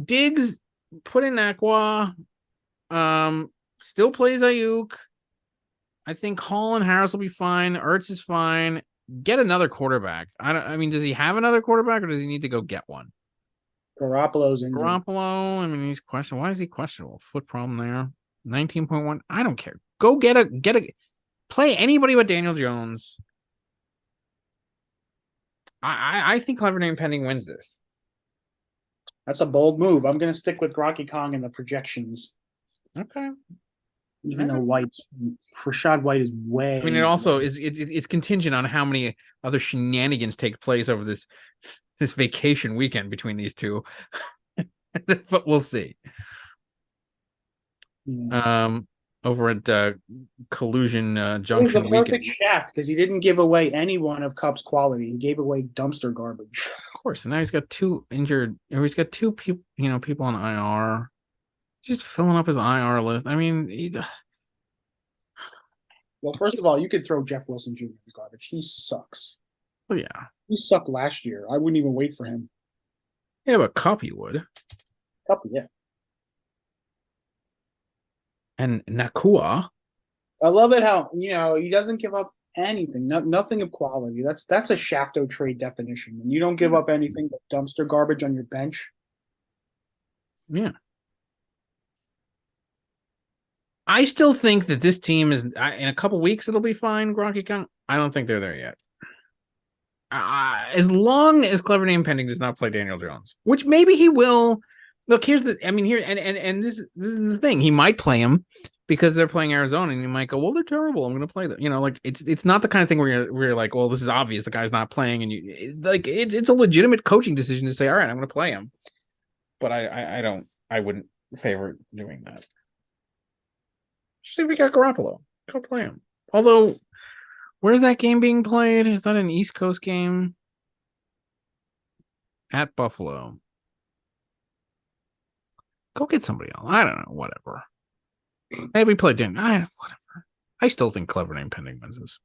Diggs, put in Nakua. Still plays Ayuk. I think Hall and Harris will be fine. Ertz is fine. Get another quarterback. I mean, does he have another quarterback, or does he need to go get one? Garoppolo's injured. Garoppolo. I mean, he's questionable. Why is he questionable? Foot problem there. 19.1. I don't care. Go get a play anybody but Daniel Jones. I think clever name pending wins this. That's a bold move. I'm going to stick with Gronky Kong in the projections. Okay. Even though Rashad White is way. I mean, it also is. It's contingent on how many other shenanigans take place over this vacation weekend between these two. But we'll see. Yeah. Over at Collusion Junction. It was the perfect weekend. shaft because he didn't give away anyone of Cup's quality. He gave away dumpster garbage. Of course, and now he's got two injured. Or he's got two people on IR. Just filling up his IR list. I mean, well, first of all, you could throw Jeff Wilson Jr. in the garbage. He sucks. Oh yeah, he sucked last year. I wouldn't even wait for him. Yeah, but Cup you would. Cup, yeah. And Nakua. I love it how he doesn't give up anything, nothing of quality. That's a Shafto trade definition. And you don't give up anything but dumpster garbage on your bench. Yeah. I still think that this team is in a couple weeks it'll be fine, Gronky Kong. I don't think they're there yet. as long as Clever Name Pending does not play Daniel Jones, which maybe he will. Look, here's the. I mean, here and this is the thing. He might play him because they're playing Arizona, and you might go, "Well, they're terrible. I'm going to play them." You know, like it's not the kind of thing where you're like, "Well, this is obvious. The guy's not playing," and it's a legitimate coaching decision to say, "All right, I'm going to play him." But I wouldn't favor doing that. See if we got Garoppolo. Go play him. Although, where's that game being played? Is that an East Coast game? At Buffalo. Go get somebody else. I don't know. Whatever. Maybe play Dan. Whatever. I still think Clever Name Pending wins this.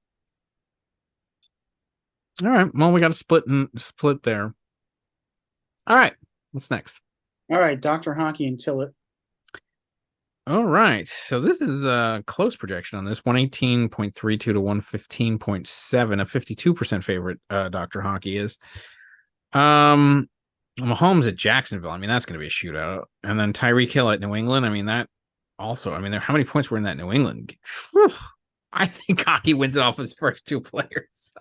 All right. Well, we got to split there. All right. What's next? All right, Dr. Hockey and Tillett. All right. So this is a close projection on this 118.32 to 115.7. A 52% favorite, Dr. Hockey is. Mahomes at Jacksonville. I mean, that's going to be a shootout. And then Tyreek Hill at New England. I mean, that also, I mean, how many points were in that New England? Whew. I think Hockey wins it off his first two players.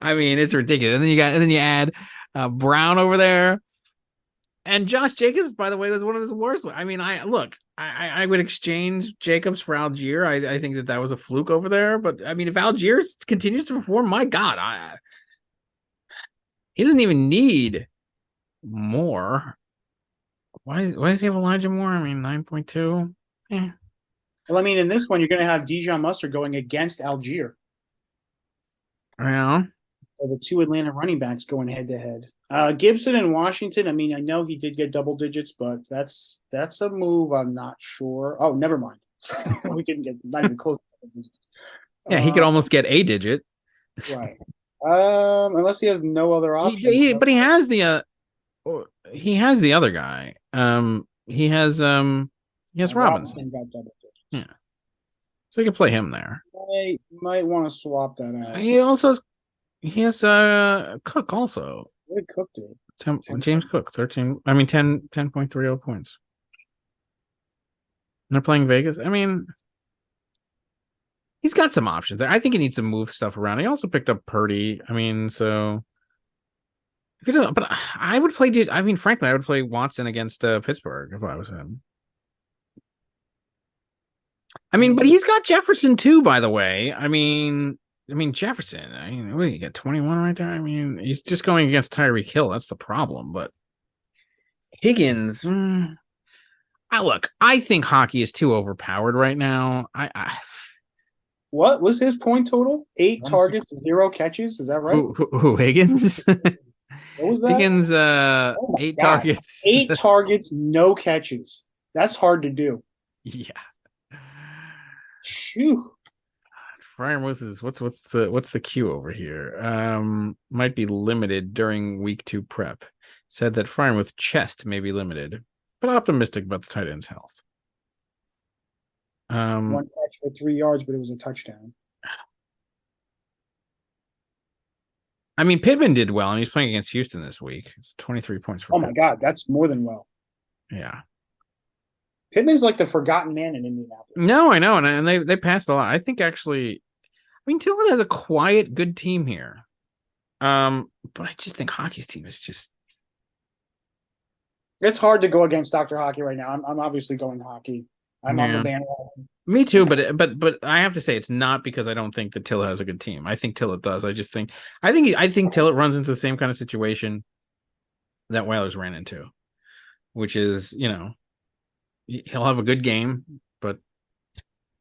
I mean, it's ridiculous. And then you add Brown over there. And Josh Jacobs, by the way, was one of his worst. I mean, I would exchange Jacobs for Algier. I think that was a fluke over there. But I mean, if Algier continues to perform, my God, he doesn't even need more. Why does he have Elijah Moore? I mean, 9.2. Eh. Well, I mean, in this one, you're going to have Dijon Mustard going against Algier. Yeah. So the two Atlanta running backs going head to head. Gibson and Washington. I mean, I know he did get double digits, but that's a move. I'm not sure. Oh, never mind. We didn't get not even close. Yeah, he could almost get a digit. Right. Unless he has no other option. But he has the other guy. He has Robinson. Got double digits. Yeah. So you can play him there. You might want to swap that out. He has Cook also. What did Cook do? James Cook, 10.30 points. And they're playing Vegas. I mean, he's got some options there. I think he needs to move stuff around. He also picked up Purdy. I mean, so if he doesn't, but I would play. I mean, frankly, I would play Watson against Pittsburgh if I was him. I mean, but he's got Jefferson too, by the way. I mean Jefferson. I mean, what do you get? 21 right there. I mean, he's just going against Tyreek Hill. That's the problem. But Higgins. I think Hockey is too overpowered right now. What was his point total? 8 targets, 0 catches. Is that right? Who Higgins? What was that? Higgins, 8 targets. 8 targets, no catches. That's hard to do. Yeah. Phew. Fryermuth is what's the queue over here? Might be limited during week 2 prep. Said that Fryermuth chest may be limited, but optimistic about the tight end's health. 1 catch for 3 yards, but it was a touchdown. I mean, Pittman did well, and he's playing against Houston this week. It's 23 points for Pittman. My God, that's more than well. Yeah. Pittman's like the forgotten man in Indianapolis. No, I know, and they passed a lot. I think actually, I mean, Tillman has a quiet, good team here. But I just think Hockey's team is just. It's hard to go against Dr. Hockey right now. I'm obviously going Hockey. I'm on the bandwagon. Me too, but I have to say it's not because I don't think that Tillett has a good team. I think Tillett does. I think Tillett runs into the same kind of situation that Whalers ran into, which is, he'll have a good game, but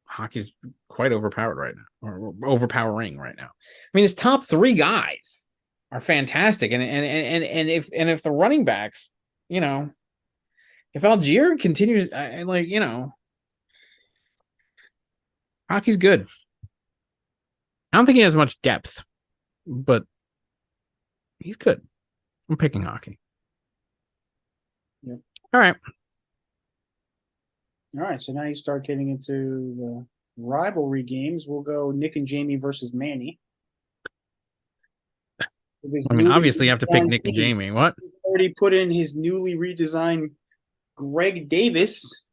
Hockey's quite overpowered right now, or overpowering right now. I mean, his top 3 guys are fantastic, and if the running backs, if Algier continues, Hockey's good. I don't think he has much depth, but he's good. I'm picking Hockey. Yep. All right. All right, so now you start getting into the rivalry games. We'll go Nick and Jamie versus Manny. I mean, obviously you have to pick Nick and Jamie. What? He's already put in his newly redesigned Greg Davis.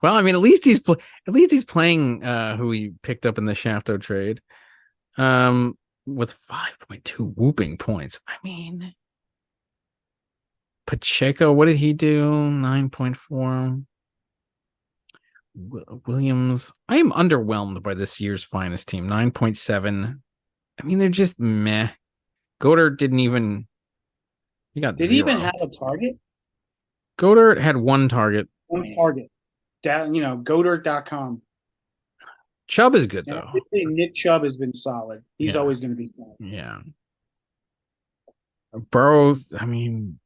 Well, I mean, at least he's playing who he picked up in the Shafto trade. With 5.2 whooping points. I mean, Pacheco, what did he do? 9.4. Williams, I am underwhelmed by this year's finest team. 9.7. I mean, they're just meh. Goddard didn't even. He got Did he even have a target? Goddard had one target. One target. Goddard.com. Chubb is good, though. Nick Chubb has been solid. He's always going to be solid. Yeah. Burrows, I mean,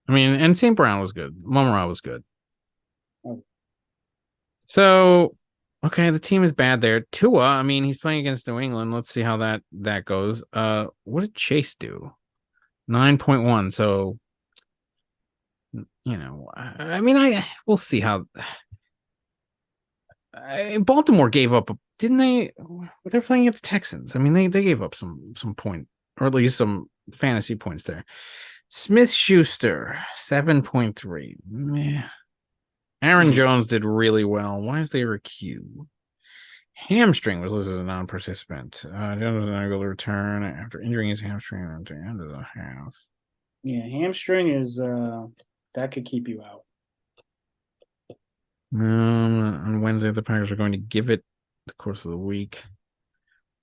and St. Brown was good. Monroe was good. Oh. So, okay, the team is bad there. Tua, I mean, he's playing against New England. Let's see how that goes. What did Chase do? 9.1. So, we'll see how. Baltimore gave up, didn't they? They're playing at the Texans. I mean, they gave up some point, or at least some fantasy points there. Smith-Schuster, 7.3. Meh. Aaron Jones did really well. Why is there a Q? Hamstring was listed as a non-participant. Jones was unable to return after injuring his hamstring at the end of the half. Yeah, hamstring is that could keep you out. On Wednesday, the Packers are going to give it the course of the week.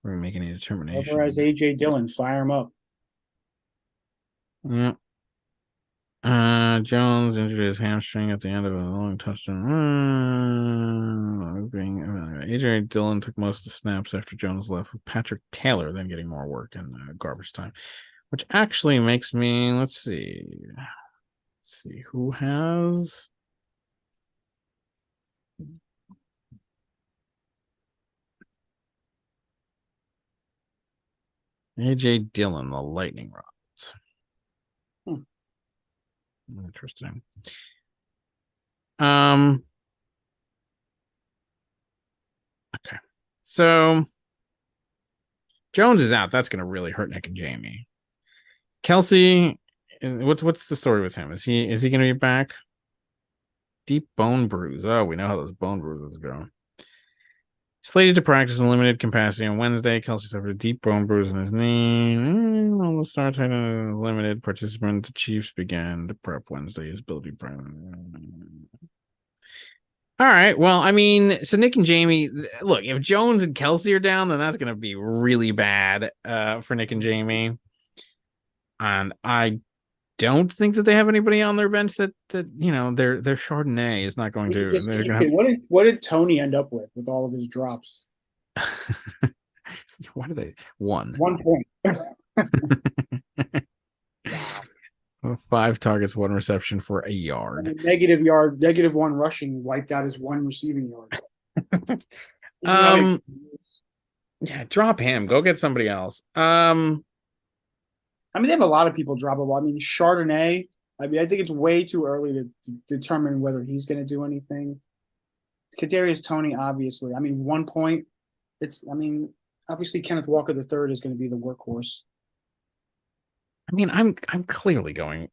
We're going to make any determination. Whereas A.J. Dillon, fire him up. Yeah. Jones injured his hamstring at the end of a long touchdown. A.J. Dillon took most of the snaps after Jones left, with Patrick Taylor then getting more work in garbage time, which actually makes me, let's see who has. A.J. Dillon, the lightning rods. Interesting. Okay. So Jones is out. That's going to really hurt Nick and Jamie. Kelsey, what's the story with him? Is he going to be back? Deep bone bruise. Oh, we know how those bone bruises go. Slated to practice in limited capacity on Wednesday. Kelsey suffered a deep bone bruise in his knee. On the start time, limited participant. The Chiefs began to prep Wednesday. His ability. All right. Well, I mean, so Nick and Jamie, look, if Jones and Kelsey are down, then that's going to be really bad for Nick and Jamie. And I don't think that they have anybody on their bench that their Chardonnay is not going to. What did Tony end up with all of his drops? What did they? 1 point. 5 targets, 1 reception for a yard. -1 rushing wiped out his 1 receiving yard. Yeah, drop him. Go get somebody else. I mean, they have a lot of people droppable. I mean, Chardonnay. I mean, I think it's way too early to determine whether he's going to do anything. Kadarius Toney, obviously. I mean, 1 point. Obviously, Kenneth Walker III is going to be the workhorse. I mean, I'm clearly going.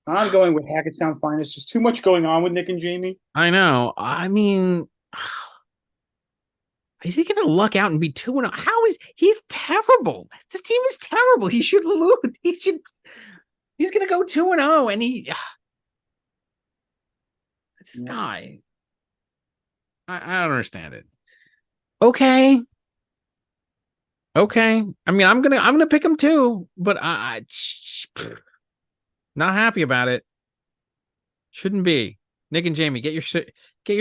I'm going with Hackettstown Finest. Just too much going on with Nick and Jamie. I know. I mean, is he going to luck out and be 2-0? He's terrible. This team is terrible. He should lose. He's going to go 2-0 and this guy. I don't understand it. Okay. I mean, I'm gonna pick him too, but I not happy about it. Shouldn't be. Nick and Jamie, get your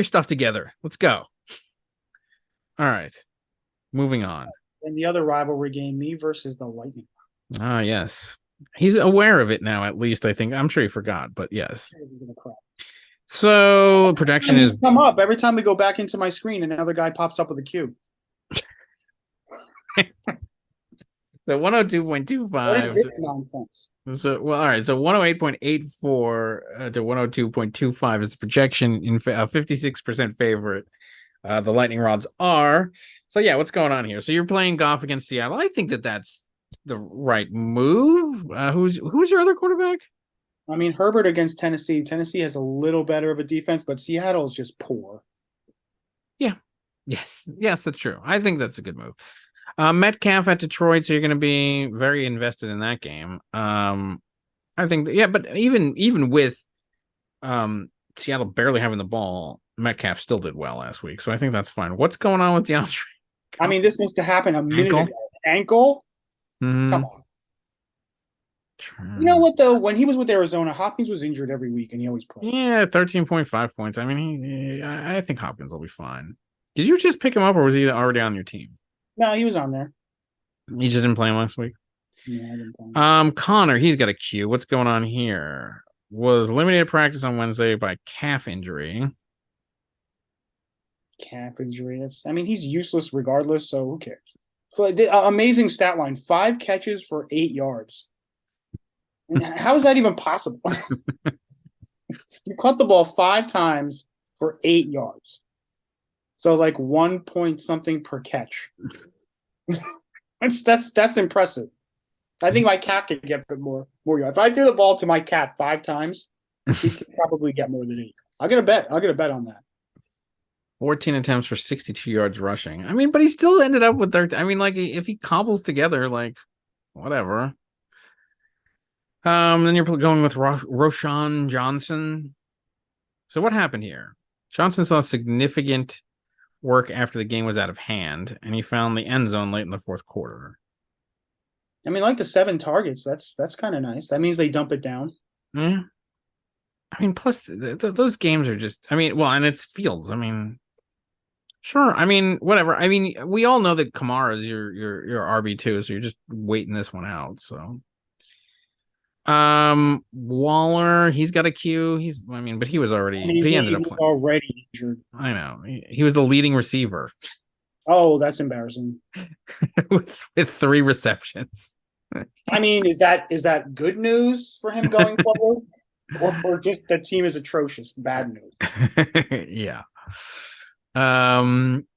stuff together. Let's go. All right, moving on. And the other rivalry game, me versus the Lightning. Ah, yes, he's aware of it now. At least I think. I'm sure he forgot, but yes. So projection is come up every time we go back into my screen. Another guy pops up with a cue. So 102.25. What is this nonsense? So all right. So 108.84 to 102.25 is the projection in 56% favorite. The Lightning Rods are. So yeah, what's going on here? So you're playing Goff against Seattle. I think that's the right move. Who's your other quarterback? I mean, Herbert against Tennessee. Tennessee has a little better of a defense, but Seattle is just poor. Yeah. Yes, that's true. I think that's a good move. Metcalf at Detroit, so you're going to be very invested in that game. I think, yeah, but even with Seattle barely having the ball, Metcalf still did well last week, so I think that's fine. What's going on with DeAndre? I mean, this must have happened a minute Ankle? ago. Ankle? Mhm. Come on. You know what though? When he was with Arizona, Hopkins was injured every week, and he always played. Yeah, 13.5 points. I mean, I think Hopkins will be fine. Did you just pick him up, or was he already on your team? No, he was on there. You just didn't play him last week. Yeah, I didn't play him. Connor, he's got a Q. What's going on here? Was limited practice on Wednesday by calf injury. Calf injury. I mean, he's useless regardless, so who cares? But amazing stat line: 5 catches for 8 yards. And how is that even possible? You caught the ball 5 times for 8 yards. So like 1 point something per catch. That's impressive. I think my cat could get more yards. If I threw the ball to my cat 5 times, he could probably get more than 8. I'll get a bet on that. 14 attempts for 62 yards rushing. I mean, but he still ended up with 13. I mean, like, if he cobbles together, like, whatever. Then you're going with Roshan Johnson. So what happened here? Johnson saw significant work after the game was out of hand, and he found the end zone late in the fourth quarter. I mean, like the 7 targets, that's kind of nice. That means they dump it down. Yeah. I mean, plus those games are just. I mean, well, and it's Fields. I mean, sure. I mean, whatever. I mean, we all know that Kamara is your RB2, so you're just waiting this one out. So. Waller, he's got a Q. But he was already. He ended up playing. Already injured. I know. He was the leading receiver. Oh, that's embarrassing. with 3 receptions. I mean, is that good news for him going forward, or just the team is atrocious? Bad news. Yeah. Keenan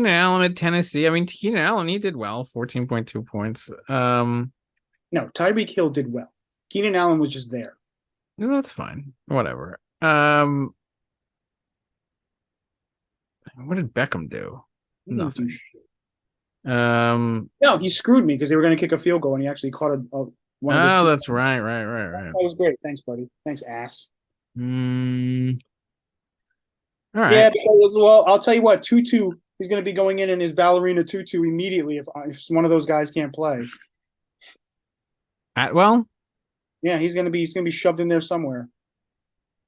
Allen at Tennessee. I mean, Keenan Allen, he did well, 14.2 points. No, Tyreek Hill did well. Keenan Allen was just there. No, that's fine. Whatever. What did Beckham do? Nothing. No, he screwed me because they were going to kick a field goal and he actually caught one of his. Oh, that's right. That was great. Thanks, buddy. Thanks, ass. All right. Yeah, because, well, I'll tell you what, Tutu, he's going to be going in his ballerina tutu immediately if one of those guys can't play. Atwell? Yeah, he's going to be shoved in there somewhere.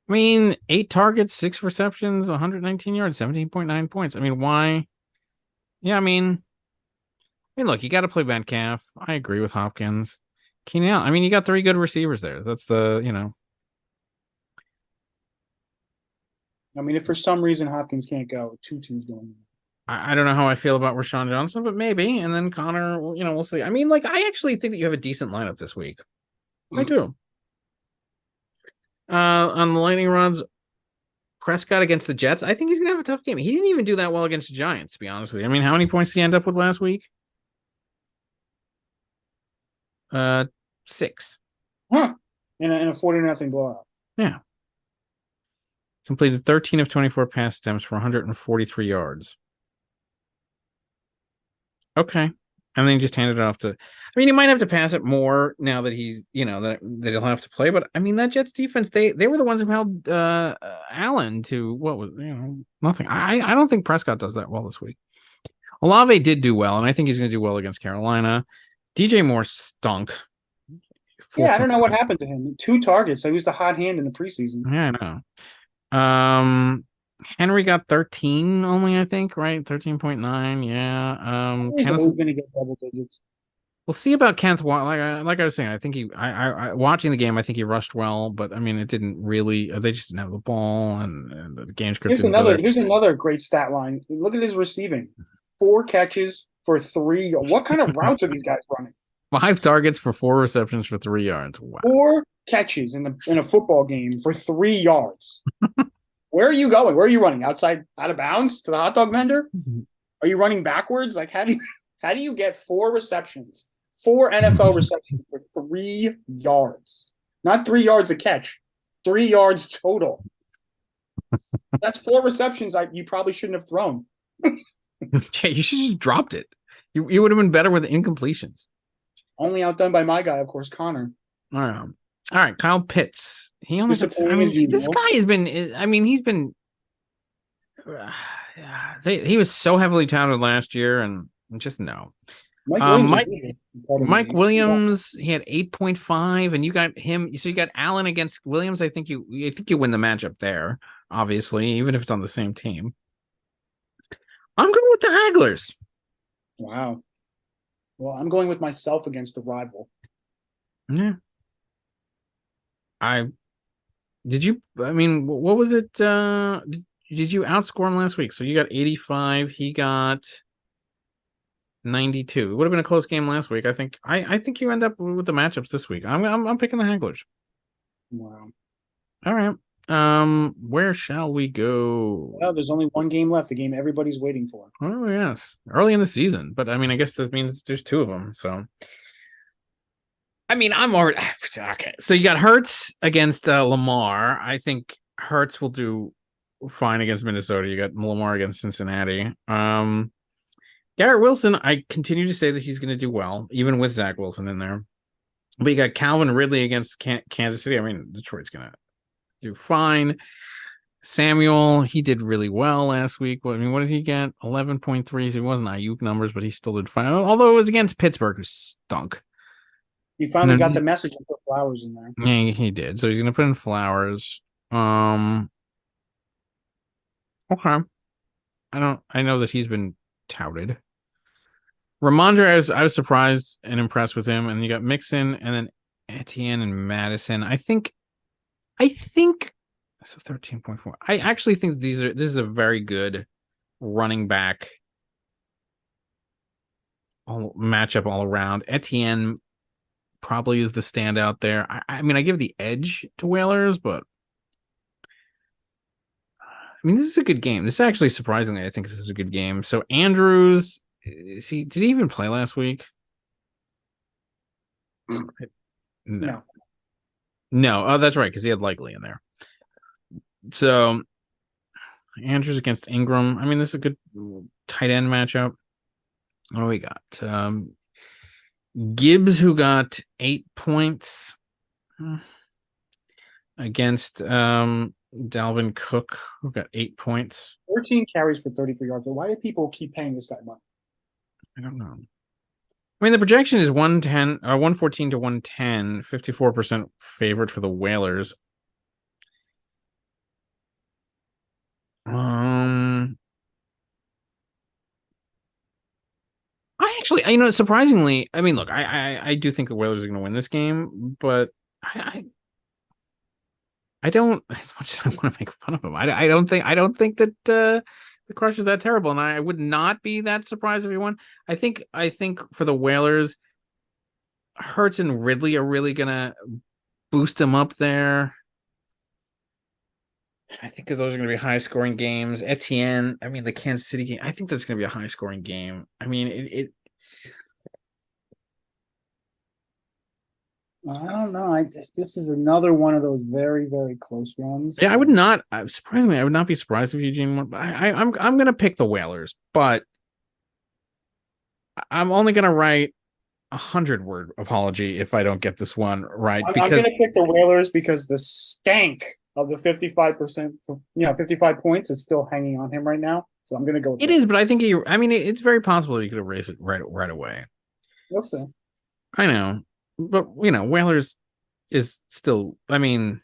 I mean, 8 targets, 6 receptions, 119 yards, 17.9 points. I mean, why? Yeah, I mean, look, you got to play Metcalf. I agree with Hopkins. Keenan Allen. I mean, you got 3 good receivers there. That's the. I mean, if for some reason Hopkins can't go, Tutu's going. I don't know how I feel about Rashawn Johnson, but maybe. And then Connor, we'll see. I mean, like, I actually think that you have a decent lineup this week. I do. On the lightning rods, Prescott against the Jets. I think he's gonna have a tough game. He didn't even do that well against the Giants, to be honest with you. I mean, how many points did he end up with last week? 6. Huh. In a 40-0 blowout. Yeah. Completed 13 of 24 pass attempts for 143 yards. Okay. And then he just handed it off to. I mean, he might have to pass it more now that he's, that he'll have to play. But I mean, that Jets defense, they were the ones who held Allen to what was, nothing. I don't think Prescott does that well this week. Olave did do well, and I think he's going to do well against Carolina. DJ Moore stunk. Yeah, I don't know what happened to him. 2 targets. He was the hot hand in the preseason. Yeah, I know. Henry got 13 only, I think, right? 13.9. Yeah. Kenneth was going to get double digits. We'll see about Kenneth. Like I was saying, I think I watching the game, I think he rushed well, but I mean, it didn't really. They just didn't have the ball, and the game script. Here's another great stat line. Look at his receiving: 4 catches for 3. What kind of routes are these guys running? 5 targets for 4 receptions for 3 yards. Wow. 4 catches in a football game for 3 yards. Where are you going? Where are you running? Out of bounds to the hot dog vendor? Are you running backwards? Like how do you get 4 receptions, 4 NFL receptions for 3 yards? Not 3 yards a catch, 3 yards total. That's 4 receptions you probably shouldn't have thrown. Yeah, you should have dropped it. You would have been better with incompletions. Only outdone by my guy, of course, Connor. All right, Kyle Pitts. He only got. I Disappointing as mean, this usual. guy has been. I mean, he's been. He was so heavily touted last year, and just no. Mike Williams, Mike is good. Pardon Mike me. Williams, he had 8.5, and you got him. So you got Allen against Williams. I think you win the matchup there. Obviously, even if it's on the same team. I'm going with the Hagglers. Wow. Well, I'm going with myself against the rival. Yeah. Did you? I mean, what was it? Did you outscore him last week? So you got 85. He got 92. It would have been a close game last week. I think. I think you end up with the matchups this week. I'm picking the Hagglers. Wow. All right. Where shall we go? Well, there's only one game left, the game everybody's waiting for. Oh yes, early in the season, but I mean, I guess that means there's two of them. So, I mean, I'm already okay. So you got Hurts against Lamar. I think Hurts will do fine against Minnesota. You got Lamar against Cincinnati. Garrett Wilson, I continue to say that he's going to do well, even with Zach Wilson in there. But you got Calvin Ridley against Kansas City. I mean, Detroit's going to do fine. Samuel, he did really well last week. I mean, what did he get? 11.3. So it wasn't Ayuk numbers, but he still did fine. Although it was against Pittsburgh, who stunk. He finally got the message and put Flowers in there. Yeah, he did. So he's going to put in Flowers. Okay. I know that he's been touted. Ramondre, I was surprised and impressed with him. And you got Mixon and then Etienne and Madison. I think it's a 13.4. I actually think this is a very good running back matchup all around. Etienne probably is the standout there. I mean, I give the edge to Whalers, but I mean, this is a good game. This is actually surprisingly, I think this is a good game. So Andrews, did he even play last week? No. Oh, that's right, because he had Likely in there. So Andrews against Ingram. I mean, this is a good tight end matchup. What do we got? Gibbs, who got 8 points against Dalvin Cook, who got 8 points. 14 carries for 33 yards. Why do people keep paying this guy money? I don't know. I mean, the projection is 114 to 110, 54% favored for the Whalers. I actually, surprisingly, I mean, look, I do think the Whalers are going to win this game, but I don't, as much as I want to make fun of them, I don't think that the Crush is that terrible, and I would not be that surprised if he won. I think for the Whalers, Hurts and Ridley are really going to boost them up there. I think those are going to be high scoring games. Etienne, I mean, the Kansas City game, I think that's going to be a high scoring game. I mean, I don't know. This is another one of those very, very close ones. Yeah, I would not. Surprisingly, I would not be surprised if Eugene won. I'm going to pick the Whalers, but I'm only going to write 100-word apology if I don't get this one right. I'm Because going to pick the Whalers because the stank of the 55%, 55 points is still hanging on him right now. So I'm going to go with it is, but I think it's very possible he could erase it right away. We'll see. I know, but Whalers is still. I mean,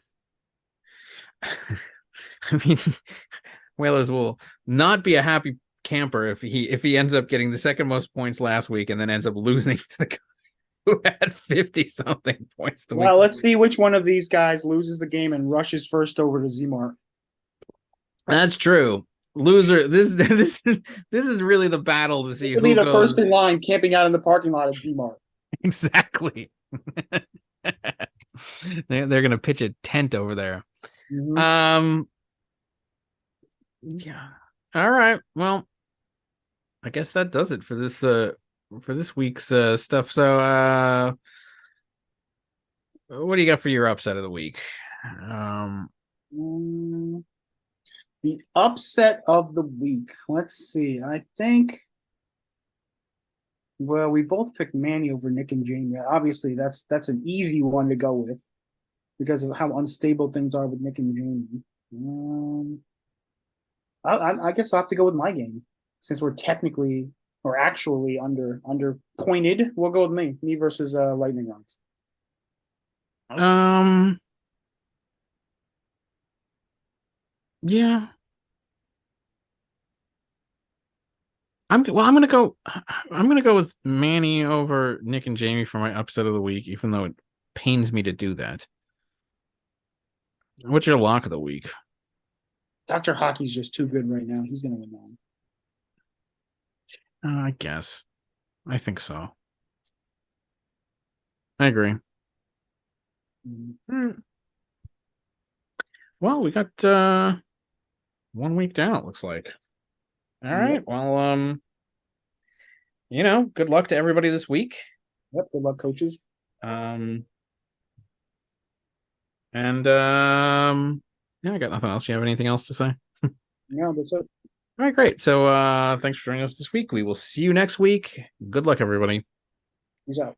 Whalers will not be a happy camper if he ends up getting the second most points last week and then ends up losing to the guy who had 50 something points. Well, let's see which one of these guys loses the game and rushes first over to Zmart. That's true. Loser. This is really the battle to see who goes goes first in line, camping out in the parking lot at Zmart. Exactly. They're gonna pitch a tent over there. Mm-hmm. Yeah. All right. Well, I guess that does it for this week's stuff. So what do you got for your upset of the week? The upset of the week. Let's see. I think. Well, we both picked Manny over Nick and Jamie. Obviously, that's an easy one to go with because of how unstable things are with Nick and Jamie. I guess I'll have to go with my game since we're technically or actually under pointed. We'll go with me versus Lightning Rods. Yeah. I'm gonna go with Manny over Nick and Jamie for my upset of the week, even though it pains me to do that. What's your lock of the week? Dr. Hockey's just too good right now. He's gonna win that. I guess. I think so. I agree. Mm-hmm. Well, we got 1 week down, it looks like. All right. Yep. Well, good luck to everybody this week. Yep. Good luck, coaches. And yeah, I got nothing else. You have anything else to say? No, that's it. All right, great. So thanks for joining us this week. We will see you next week. Good luck, everybody. Peace out.